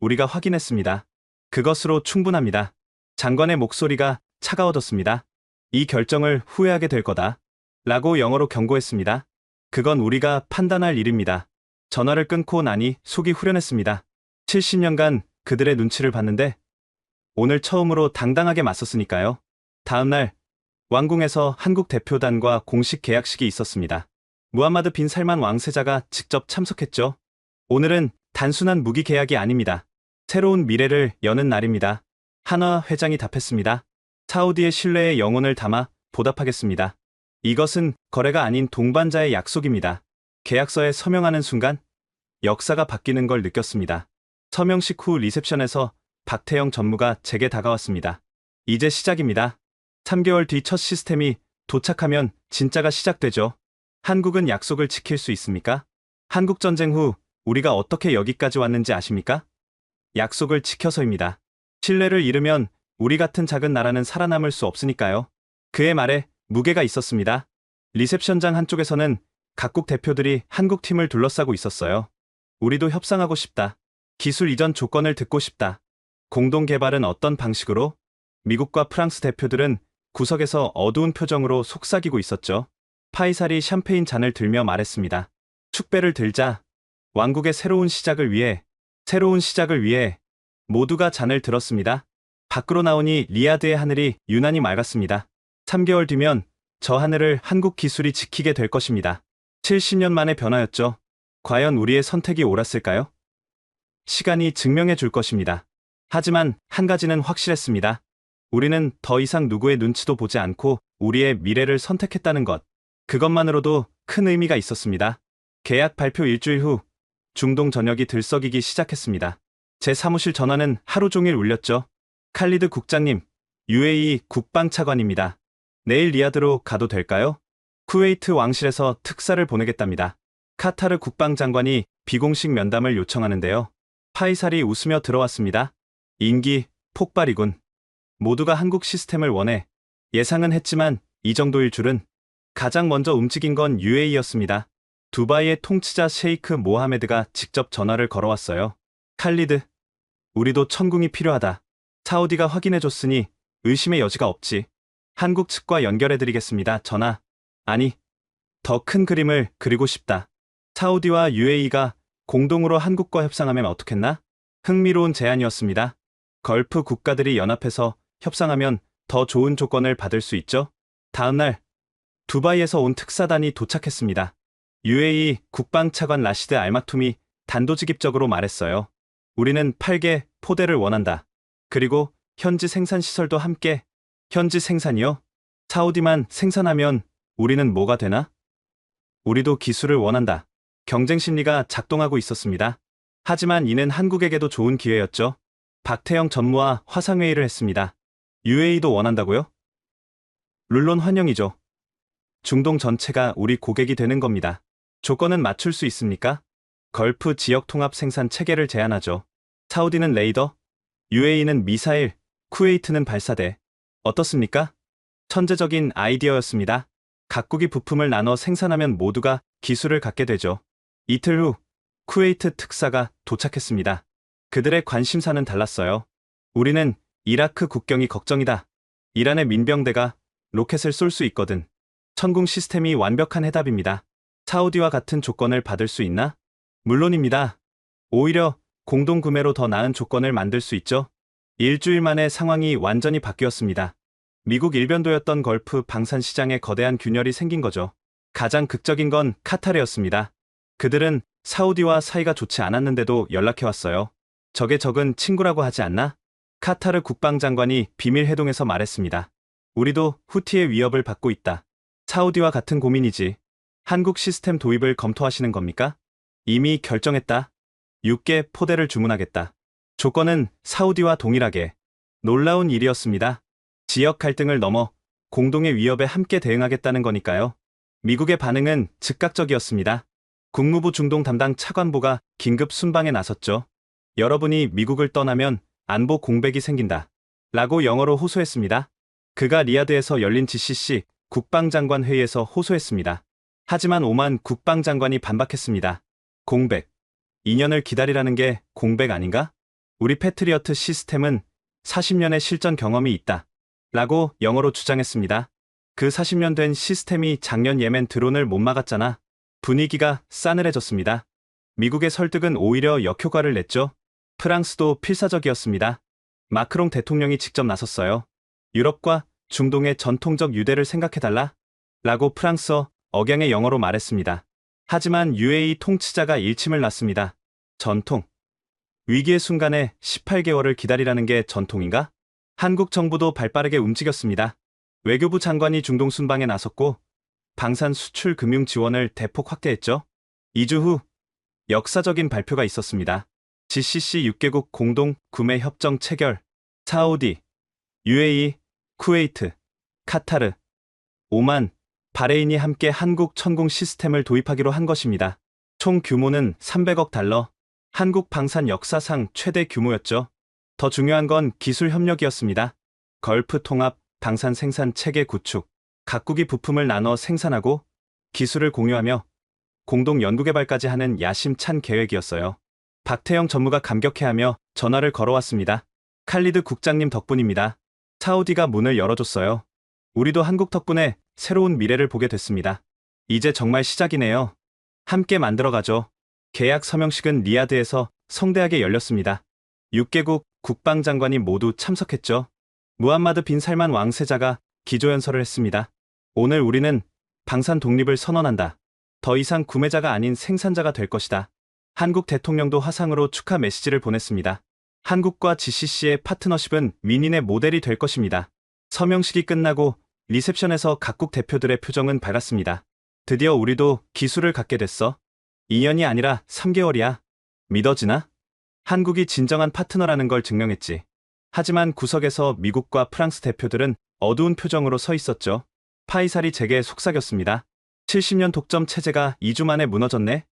우리가 확인했습니다. 그것으로 충분합니다. 장관의 목소리가 차가워졌습니다. 이 결정을 후회하게 될 거다. 라고 영어로 경고했습니다. 그건 우리가 판단할 일입니다. 전화를 끊고 나니 속이 후련했습니다. 70년간 그들의 눈치를 봤는데 오늘 처음으로 당당하게 맞섰으니까요. 다음날 왕궁에서 한국 대표단과 공식 계약식이 있었습니다. 무함마드 빈 살만 왕세자가 직접 참석했죠. 오늘은 단순한 무기 계약이 아닙니다. 새로운 미래를 여는 날입니다. 한화 회장이 답했습니다. 사우디의 신뢰에 영혼을 담아 보답하겠습니다. 이것은 거래가 아닌 동반자의 약속입니다. 계약서에 서명하는 순간 역사가 바뀌는 걸 느꼈습니다. 서명식 후 리셉션에서 박태영 전무가 제게 다가왔습니다. 이제 시작입니다. 3개월 뒤 첫 시스템이 도착하면 진짜가 시작되죠. 한국은 약속을 지킬 수 있습니까? 한국전쟁 후 우리가 어떻게 여기까지 왔는지 아십니까? 약속을 지켜서입니다. 신뢰를 잃으면 우리 같은 작은 나라는 살아남을 수 없으니까요. 그의 말에 무게가 있었습니다. 리셉션장 한쪽에서는 각국 대표들이 한국 팀을 둘러싸고 있었어요. 우리도 협상하고 싶다. 기술 이전 조건을 듣고 싶다. 공동 개발은 어떤 방식으로? 미국과 프랑스 대표들은 구석에서 어두운 표정으로 속삭이고 있었죠. 파이살이 샴페인 잔을 들며 말했습니다. 축배를 들자. 왕국의 새로운 시작을 위해 모두가 잔을 들었습니다. 밖으로 나오니 리야드의 하늘이 유난히 맑았습니다. 3개월 뒤면 저 하늘을 한국 기술이 지키게 될 것입니다. 70년 만의 변화였죠. 과연 우리의 선택이 옳았을까요? 시간이 증명해 줄 것입니다. 하지만 한 가지는 확실했습니다. 우리는 더 이상 누구의 눈치도 보지 않고 우리의 미래를 선택했다는 것. 그것만으로도 큰 의미가 있었습니다. 계약 발표 일주일 후 중동 전역이 들썩이기 시작했습니다. 제 사무실 전화는 하루 종일 울렸죠. 칼리드 국장님, UAE 국방차관입니다. 내일 리야드로 가도 될까요? 쿠웨이트 왕실에서 특사를 보내겠답니다. 카타르 국방장관이 비공식 면담을 요청하는데요. 파이살이 웃으며 들어왔습니다. 인기 폭발이군. 모두가 한국 시스템을 원해. 예상은 했지만 이 정도일 줄은. 가장 먼저 움직인 건 UAE였습니다. 두바이의 통치자 셰이크 모하메드가 직접 전화를 걸어왔어요. 칼리드, 우리도 천궁이 필요하다. 사우디가 확인해줬으니 의심의 여지가 없지. 한국 측과 연결해드리겠습니다. 전하. 아니, 더 큰 그림을 그리고 싶다. 사우디와 UAE가 공동으로 한국과 협상하면 어떻겠나? 흥미로운 제안이었습니다. 걸프 국가들이 연합해서 협상하면 더 좋은 조건을 받을 수 있죠? 다음날 두바이에서 온 특사단이 도착했습니다. UAE 국방차관 라시드 알마툼이 단도직입적으로 말했어요. 우리는 8개 포대를 원한다. 그리고 현지 생산시설도 함께. 현지 생산이요? 사우디만 생산하면 우리는 뭐가 되나? 우리도 기술을 원한다. 경쟁 심리가 작동하고 있었습니다. 하지만 이는 한국에게도 좋은 기회였죠. 박태영 전무와 화상회의를 했습니다. UAE도 원한다고요? 물론 환영이죠. 중동 전체가 우리 고객이 되는 겁니다. 조건은 맞출 수 있습니까? 걸프 지역 통합 생산 체계를 제안하죠. 사우디는 레이더, UAE는 미사일, 쿠웨이트는 발사대. 어떻습니까? 천재적인 아이디어였습니다. 각국이 부품을 나눠 생산하면 모두가 기술을 갖게 되죠. 이틀 후 쿠웨이트 특사가 도착했습니다. 그들의 관심사는 달랐어요. 우리는 이라크 국경이 걱정이다. 이란의 민병대가 로켓을 쏠 수 있거든. 천궁 시스템이 완벽한 해답입니다. 사우디와 같은 조건을 받을 수 있나? 물론입니다. 오히려 공동 구매로 더 나은 조건을 만들 수 있죠. 일주일 만에 상황이 완전히 바뀌었습니다. 미국 일변도였던 걸프 방산 시장에 거대한 균열이 생긴 거죠. 가장 극적인 건 카타르였습니다. 그들은 사우디와 사이가 좋지 않았는데도 연락해왔어요. 적의 적은 친구라고 하지 않나? 카타르 국방장관이 비밀 회동에서 말했습니다. 우리도 후티의 위협을 받고 있다. 사우디와 같은 고민이지. 한국 시스템 도입을 검토하시는 겁니까? 이미 결정했다. 6개 포대를 주문하겠다. 조건은 사우디와 동일하게. 놀라운 일이었습니다. 지역 갈등을 넘어 공동의 위협에 함께 대응하겠다는 거니까요. 미국의 반응은 즉각적이었습니다. 국무부 중동 담당 차관보가 긴급 순방에 나섰죠. 여러분이 미국을 떠나면 안보 공백이 생긴다. 라고 영어로 호소했습니다. 그가 리야드에서 열린 GCC 국방장관 회의에서 호소했습니다. 하지만 오만 국방장관이 반박했습니다. 공백. 2년을 기다리라는 게 공백 아닌가? 우리 패트리어트 시스템은 40년의 실전 경험이 있다. 라고 영어로 주장했습니다. 그 40년 된 시스템이 작년 예멘 드론을 못 막았잖아. 분위기가 싸늘해졌습니다. 미국의 설득은 오히려 역효과를 냈죠. 프랑스도 필사적이었습니다. 마크롱 대통령이 직접 나섰어요. 유럽과 중동의 전통적 유대를 생각해달라. 라고 프랑스어 억양의 영어로 말했습니다. 하지만 UAE 통치자가 일침을 놨습니다. 전통. 위기의 순간에 18개월을 기다리라는 게 전통인가? 한국 정부도 발빠르게 움직였습니다. 외교부 장관이 중동 순방에 나섰고 방산 수출 금융 지원을 대폭 확대했죠. 2주 후 역사적인 발표가 있었습니다. GCC 6개국 공동 구매 협정 체결. 사우디, UAE, 쿠웨이트, 카타르, 오만, 바레인이 함께 한국 천궁 시스템을 도입하기로 한 것입니다. 총 규모는 300억 달러. 한국 방산 역사상 최대 규모였죠. 더 중요한 건 기술 협력이었습니다. 걸프 통합, 방산 생산 체계 구축. 각국이 부품을 나눠 생산하고 기술을 공유하며 공동 연구개발까지 하는 야심찬 계획이었어요. 박태영 전무가 감격해하며 전화를 걸어왔습니다. 칼리드 국장님 덕분입니다. 사우디가 문을 열어줬어요. 우리도 한국 덕분에 새로운 미래를 보게 됐습니다. 이제 정말 시작이네요. 함께 만들어가죠. 계약 서명식은 리야드에서 성대하게 열렸습니다. 6개국 국방장관이 모두 참석했죠. 무함마드 빈 살만 왕세자가 기조연설을 했습니다. 오늘 우리는 방산 독립을 선언한다. 더 이상 구매자가 아닌 생산자가 될 것이다. 한국 대통령도 화상으로 축하 메시지를 보냈습니다. 한국과 GCC의 파트너십은 윈윈의 모델이 될 것입니다. 서명식이 끝나고 리셉션에서 각국 대표들의 표정은 밝았습니다. 드디어 우리도 기술을 갖게 됐어. 2년이 아니라 3개월이야. 믿어지나? 한국이 진정한 파트너라는 걸 증명했지. 하지만 구석에서 미국과 프랑스 대표들은 어두운 표정으로 서 있었죠. 파이살이 제게 속삭였습니다. 70년 독점 체제가 2주 만에 무너졌네.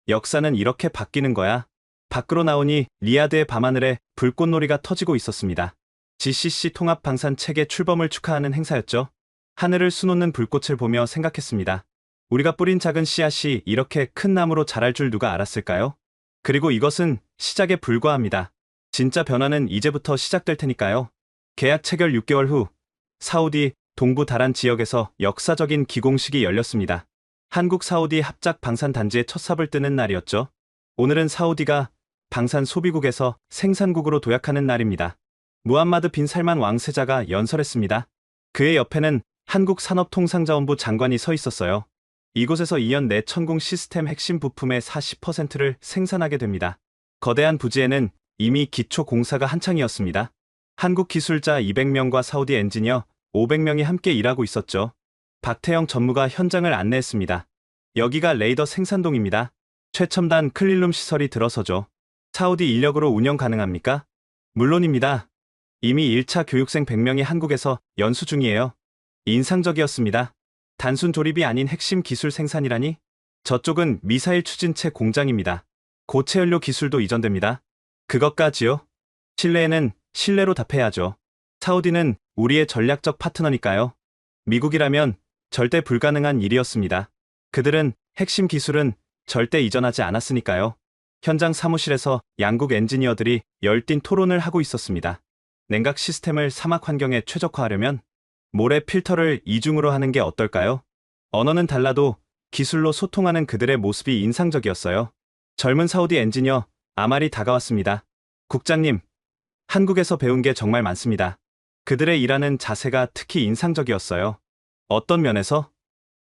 역사는 이렇게 바뀌는 거야. 밖으로 나오니 리야드의 밤하늘에 불꽃놀이가 터지고 있었습니다. GCC 통합 방산 체계 출범을 축하하는 행사였죠. 하늘을 수놓는 불꽃을 보며 생각했습니다. 우리가 뿌린 작은 씨앗이 이렇게 큰 나무로 자랄 줄 누가 알았을까요? 그리고 이것은 시작에 불과합니다. 진짜 변화는 이제부터 시작될 테니까요. 계약 체결 6개월 후 사우디 동부 다란 지역에서 역사적인 기공식이 열렸습니다. 한국 사우디 합작 방산 단지의 첫 삽을 뜨는 날이었죠. 오늘은 사우디가 방산 소비국에서 생산국으로 도약하는 날입니다. 무함마드 빈 살만 왕세자가 연설했습니다. 그의 옆에는 한국산업통상자원부 장관이 서 있었어요. 이곳에서 2년 내 천궁 시스템 핵심 부품의 40%를 생산하게 됩니다. 거대한 부지에는 이미 기초 공사가 한창이었습니다. 한국 기술자 200명과 사우디 엔지니어 500명이 함께 일하고 있었죠. 박태영 전무가 현장을 안내했습니다. 여기가 레이더 생산동입니다. 최첨단 클린룸 시설이 들어서죠. 사우디 인력으로 운영 가능합니까? 물론입니다. 이미 1차 교육생 100명이 한국에서 연수 중이에요. 인상적이었습니다. 단순 조립이 아닌 핵심 기술 생산이라니? 저쪽은 미사일 추진체 공장입니다. 고체 연료 기술도 이전됩니다. 그것까지요? 신뢰에는 신뢰로 답해야죠. 사우디는 우리의 전략적 파트너니까요. 미국이라면 절대 불가능한 일이었습니다. 그들은 핵심 기술은 절대 이전하지 않았으니까요. 현장 사무실에서 양국 엔지니어들이 열띤 토론을 하고 있었습니다. 냉각 시스템을 사막 환경에 최적화하려면 모래 필터를 이중으로 하는 게 어떨까요? 언어는 달라도 기술로 소통하는 그들의 모습이 인상적이었어요. 젊은 사우디 엔지니어 아말이 다가왔습니다. 국장님, 한국에서 배운 게 정말 많습니다. 그들의 일하는 자세가 특히 인상적이었어요. 어떤 면에서?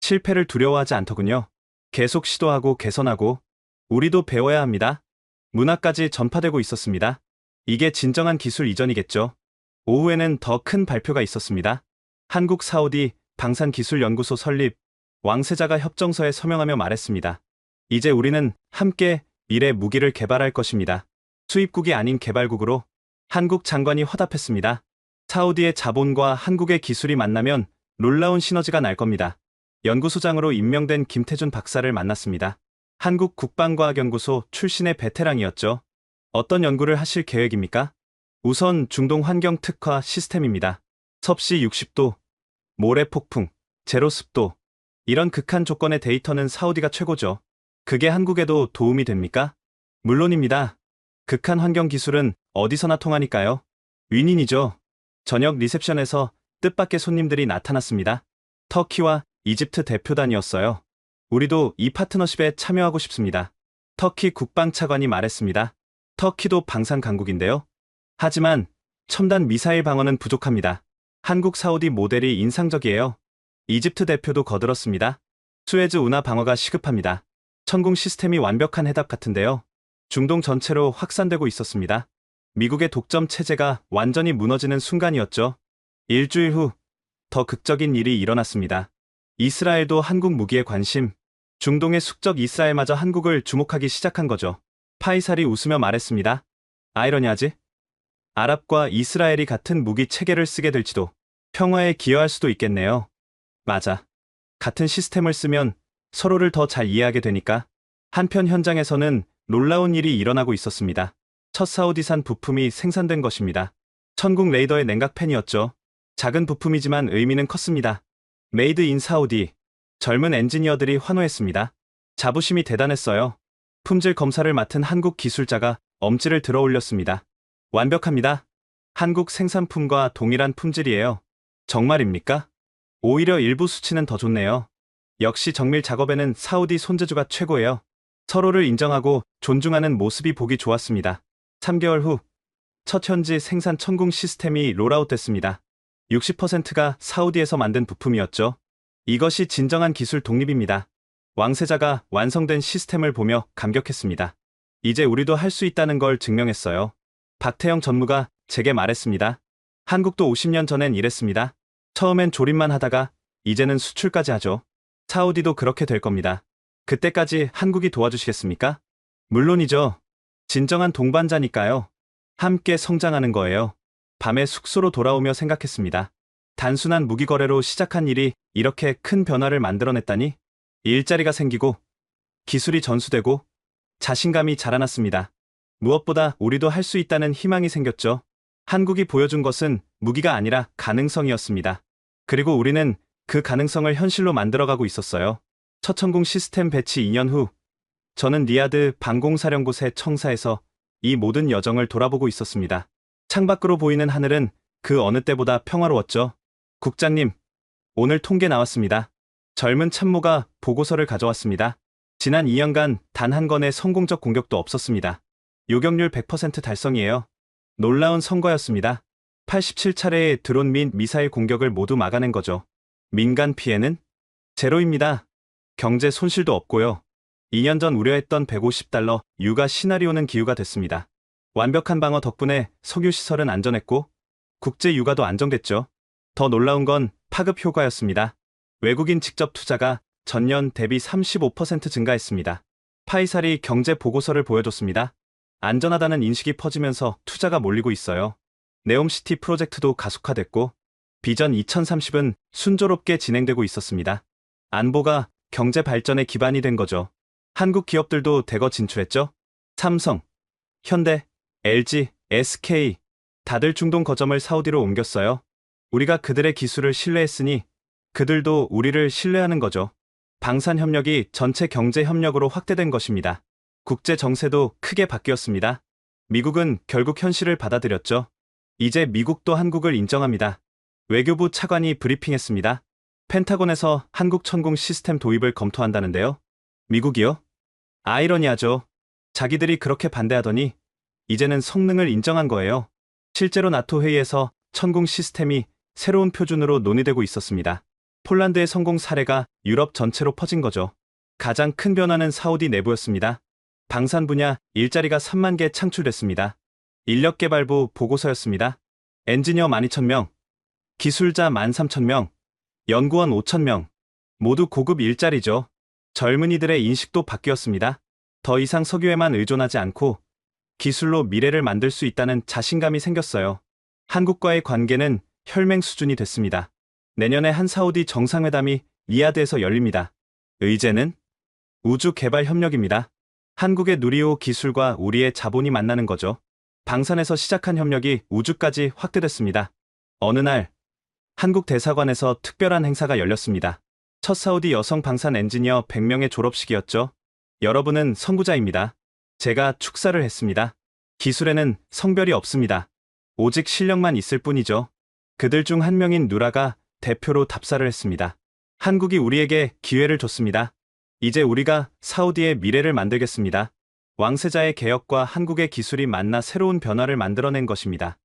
실패를 두려워하지 않더군요. 계속 시도하고 개선하고 우리도 배워야 합니다. 문화까지 전파되고 있었습니다. 이게 진정한 기술 이전이겠죠. 오후에는 더 큰 발표가 있었습니다. 한국 사우디 방산기술연구소 설립, 왕세자가 협정서에 서명하며 말했습니다. 이제 우리는 함께 미래 무기를 개발할 것입니다. 수입국이 아닌 개발국으로. 한국 장관이 화답했습니다. 사우디의 자본과 한국의 기술이 만나면 놀라운 시너지가 날 겁니다. 연구소장으로 임명된 김태준 박사를 만났습니다. 한국 국방과학연구소 출신의 베테랑이었죠. 어떤 연구를 하실 계획입니까? 우선 중동 환경 특화 시스템입니다. 섭씨 60도, 모래 폭풍, 제로 습도. 이런 극한 조건의 데이터는 사우디가 최고죠. 그게 한국에도 도움이 됩니까? 물론입니다. 극한 환경 기술은 어디서나 통하니까요. 윈윈이죠. 저녁 리셉션에서 뜻밖의 손님들이 나타났습니다. 터키와 이집트 대표단이었어요. 우리도 이 파트너십에 참여하고 싶습니다. 터키 국방차관이 말했습니다. 터키도 방산 강국인데요. 하지만 첨단 미사일 방어는 부족합니다. 한국 사우디 모델이 인상적이에요. 이집트 대표도 거들었습니다. 수에즈 운하 방어가 시급합니다. 천궁 시스템이 완벽한 해답 같은데요. 중동 전체로 확산되고 있었습니다. 미국의 독점 체제가 완전히 무너지는 순간이었죠. 일주일 후 더 극적인 일이 일어났습니다. 이스라엘도 한국 무기에 관심, 중동의 숙적 이스라엘마저 한국을 주목하기 시작한 거죠. 파이살이 웃으며 말했습니다. 아이러니하지? 아랍과 이스라엘이 같은 무기 체계를 쓰게 될지도, 평화에 기여할 수도 있겠네요. 맞아. 같은 시스템을 쓰면 서로를 더 잘 이해하게 되니까. 한편 현장에서는 놀라운 일이 일어나고 있었습니다. 첫 사우디산 부품이 생산된 것입니다. 천궁 레이더의 냉각팬이었죠. 작은 부품이지만 의미는 컸습니다. 메이드 인 사우디. 젊은 엔지니어들이 환호했습니다. 자부심이 대단했어요. 품질 검사를 맡은 한국 기술자가 엄지를 들어 올렸습니다. 완벽합니다. 한국 생산품과 동일한 품질이에요. 정말입니까? 오히려 일부 수치는 더 좋네요. 역시 정밀 작업에는 사우디 손재주가 최고예요. 서로를 인정하고 존중하는 모습이 보기 좋았습니다. 3개월 후 첫 현지 생산 천궁 시스템이 롤아웃됐습니다. 60%가 사우디에서 만든 부품이었죠. 이것이 진정한 기술 독립입니다. 왕세자가 완성된 시스템을 보며 감격했습니다. 이제 우리도 할 수 있다는 걸 증명했어요. 박태영 전무가 제게 말했습니다. 한국도 50년 전엔 이랬습니다. 처음엔 조립만 하다가 이제는 수출까지 하죠. 사우디도 그렇게 될 겁니다. 그때까지 한국이 도와주시겠습니까? 물론이죠. 진정한 동반자니까요. 함께 성장하는 거예요. 밤에 숙소로 돌아오며 생각했습니다. 단순한 무기 거래로 시작한 일이 이렇게 큰 변화를 만들어냈다니? 일자리가 생기고 기술이 전수되고 자신감이 자라났습니다. 무엇보다 우리도 할 수 있다는 희망이 생겼죠. 한국이 보여준 것은 무기가 아니라 가능성이었습니다. 그리고 우리는 그 가능성을 현실로 만들어가고 있었어요. 첫 천궁 시스템 배치 2년 후 저는 리야드 방공사령부 새 청사에서 이 모든 여정을 돌아보고 있었습니다. 창밖으로 보이는 하늘은 그 어느 때보다 평화로웠죠. 국장님, 오늘 통계 나왔습니다. 젊은 참모가 보고서를 가져왔습니다. 지난 2년간 단 한 건의 성공적 공격도 없었습니다. 요격률 100% 달성이에요. 놀라운 성과였습니다. 87차례의 드론 및 미사일 공격을 모두 막아낸 거죠. 민간 피해는 제로입니다. 경제 손실도 없고요. 2년 전 우려했던 $150 유가 시나리오는 기후가 됐습니다. 완벽한 방어 덕분에 석유시설은 안전했고 국제 유가도 안정됐죠. 더 놀라운 건 파급 효과였습니다. 외국인 직접 투자가 전년 대비 35% 증가했습니다. 파이살이 경제 보고서를 보여줬습니다. 안전하다는 인식이 퍼지면서 투자가 몰리고 있어요. 네옴시티 프로젝트도 가속화됐고 비전 2030은 순조롭게 진행되고 있었습니다. 안보가 경제 발전의 기반이 된 거죠. 한국 기업들도 대거 진출했죠. 삼성, 현대, LG, SK 다들 중동 거점을 사우디로 옮겼어요. 우리가 그들의 기술을 신뢰했으니 그들도 우리를 신뢰하는 거죠. 방산 협력이 전체 경제 협력으로 확대된 것입니다. 국제 정세도 크게 바뀌었습니다. 미국은 결국 현실을 받아들였죠. 이제 미국도 한국을 인정합니다. 외교부 차관이 브리핑했습니다. 펜타곤에서 한국 천궁 시스템 도입을 검토한다는데요. 미국이요? 아이러니하죠. 자기들이 그렇게 반대하더니 이제는 성능을 인정한 거예요. 실제로 나토 회의에서 천궁 시스템이 새로운 표준으로 논의되고 있었습니다. 폴란드의 성공 사례가 유럽 전체로 퍼진 거죠. 가장 큰 변화는 사우디 내부였습니다. 방산 분야 일자리가 3만 개 창출됐습니다. 인력개발부 보고서였습니다. 엔지니어 12,000명, 기술자 13,000명, 연구원 5,000명, 모두 고급 일자리죠. 젊은이들의 인식도 바뀌었습니다. 더 이상 석유에만 의존하지 않고 기술로 미래를 만들 수 있다는 자신감이 생겼어요. 한국과의 관계는 혈맹 수준이 됐습니다. 내년에 한 사우디 정상회담이 리야드에서 열립니다. 의제는 우주 개발 협력입니다. 한국의 누리호 기술과 우리의 자본이 만나는 거죠. 방산에서 시작한 협력이 우주까지 확대됐습니다. 어느 날 한국 대사관에서 특별한 행사가 열렸습니다. 첫 사우디 여성 방산 엔지니어 100명의 졸업식이었죠. 여러분은 선구자입니다. 제가 축사를 했습니다. 기술에는 성별이 없습니다. 오직 실력만 있을 뿐이죠. 그들 중 한 명인 누라가 대표로 답사를 했습니다. 한국이 우리에게 기회를 줬습니다. 이제 우리가 사우디의 미래를 만들겠습니다. 왕세자의 개혁과 한국의 기술이 만나 새로운 변화를 만들어낸 것입니다.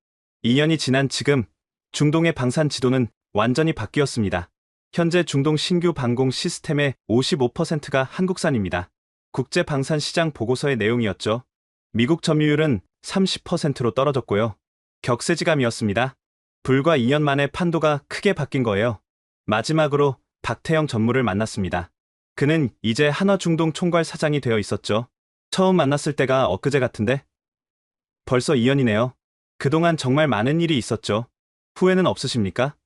2년이 지난 지금 중동의 방산 지도는 완전히 바뀌었습니다. 현재 중동 신규 방공 시스템의 55%가 한국산입니다. 국제 방산 시장 보고서의 내용이었죠. 미국 점유율은 30%로 떨어졌고요. 격세지감이었습니다. 불과 2년 만에 판도가 크게 바뀐 거예요. 마지막으로 박태영 전무를 만났습니다. 그는 이제 한화중동 총괄 사장이 되어 있었죠. 처음 만났을 때가 엊그제 같은데? 벌써 2년이네요. 그동안 정말 많은 일이 있었죠. 후회는 없으십니까?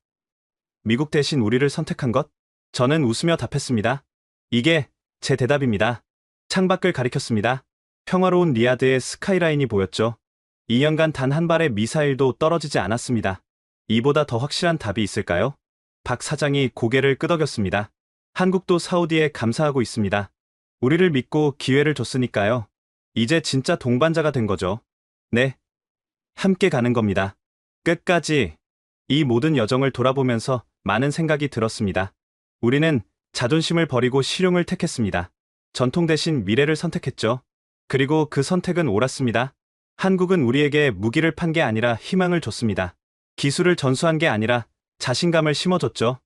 미국 대신 우리를 선택한 것? 저는 웃으며 답했습니다. 이게 제 대답입니다. 창밖을 가리켰습니다. 평화로운 리야드의 스카이라인이 보였죠. 2년간 단 한 발의 미사일도 떨어지지 않았습니다. 이보다 더 확실한 답이 있을까요? 박 사장이 고개를 끄덕였습니다. 한국도 사우디에 감사하고 있습니다. 우리를 믿고 기회를 줬으니까요. 이제 진짜 동반자가 된 거죠. 네. 함께 가는 겁니다. 끝까지 이 모든 여정을 돌아보면서 많은 생각이 들었습니다. 우리는 자존심을 버리고 실용을 택했습니다. 전통 대신 미래를 선택했죠. 그리고 그 선택은 옳았습니다. 한국은 우리에게 무기를 판 게 아니라 희망을 줬습니다. 기술을 전수한 게 아니라 자신감을 심어줬죠.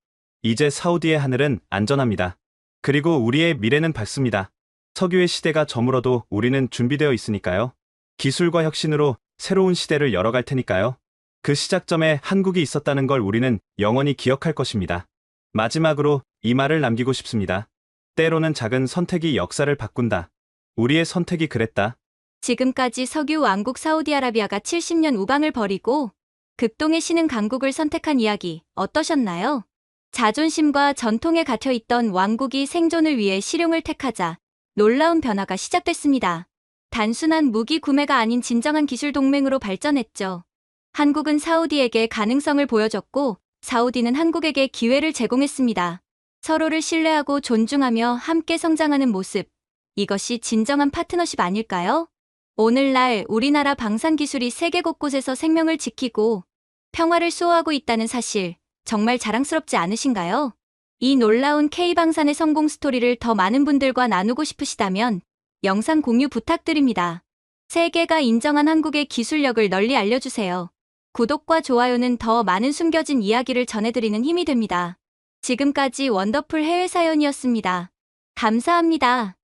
이제 사우디의 하늘은 안전합니다. 그리고 우리의 미래는 밝습니다. 석유의 시대가 저물어도 우리는 준비되어 있으니까요. 기술과 혁신으로 새로운 시대를 열어갈 테니까요. 그 시작점에 한국이 있었다는 걸 우리는 영원히 기억할 것입니다. 마지막으로 이 말을 남기고 싶습니다. 때로는 작은 선택이 역사를 바꾼다. 우리의 선택이 그랬다. 지금까지 석유 왕국 사우디아라비아가 70년 우방을 버리고 극동의 신흥 강국을 선택한 이야기 어떠셨나요? 자존심과 전통에 갇혀있던 왕국이 생존을 위해 실용을 택하자 놀라운 변화가 시작됐습니다. 단순한 무기 구매가 아닌 진정한 기술 동맹으로 발전했죠. 한국은 사우디에게 가능성을 보여줬고 사우디는 한국에게 기회를 제공했습니다. 서로를 신뢰하고 존중하며 함께 성장하는 모습. 이것이 진정한 파트너십 아닐까요? 오늘날 우리나라 방산 기술이 세계 곳곳에서 생명을 지키고 평화를 수호하고 있다는 사실, 정말 자랑스럽지 않으신가요? 이 놀라운 K방산의 성공 스토리를 더 많은 분들과 나누고 싶으시다면 영상 공유 부탁드립니다. 세계가 인정한 한국의 기술력을 널리 알려주세요. 구독과 좋아요는 더 많은 숨겨진 이야기를 전해드리는 힘이 됩니다. 지금까지 원더풀 해외 사연이었습니다. 감사합니다.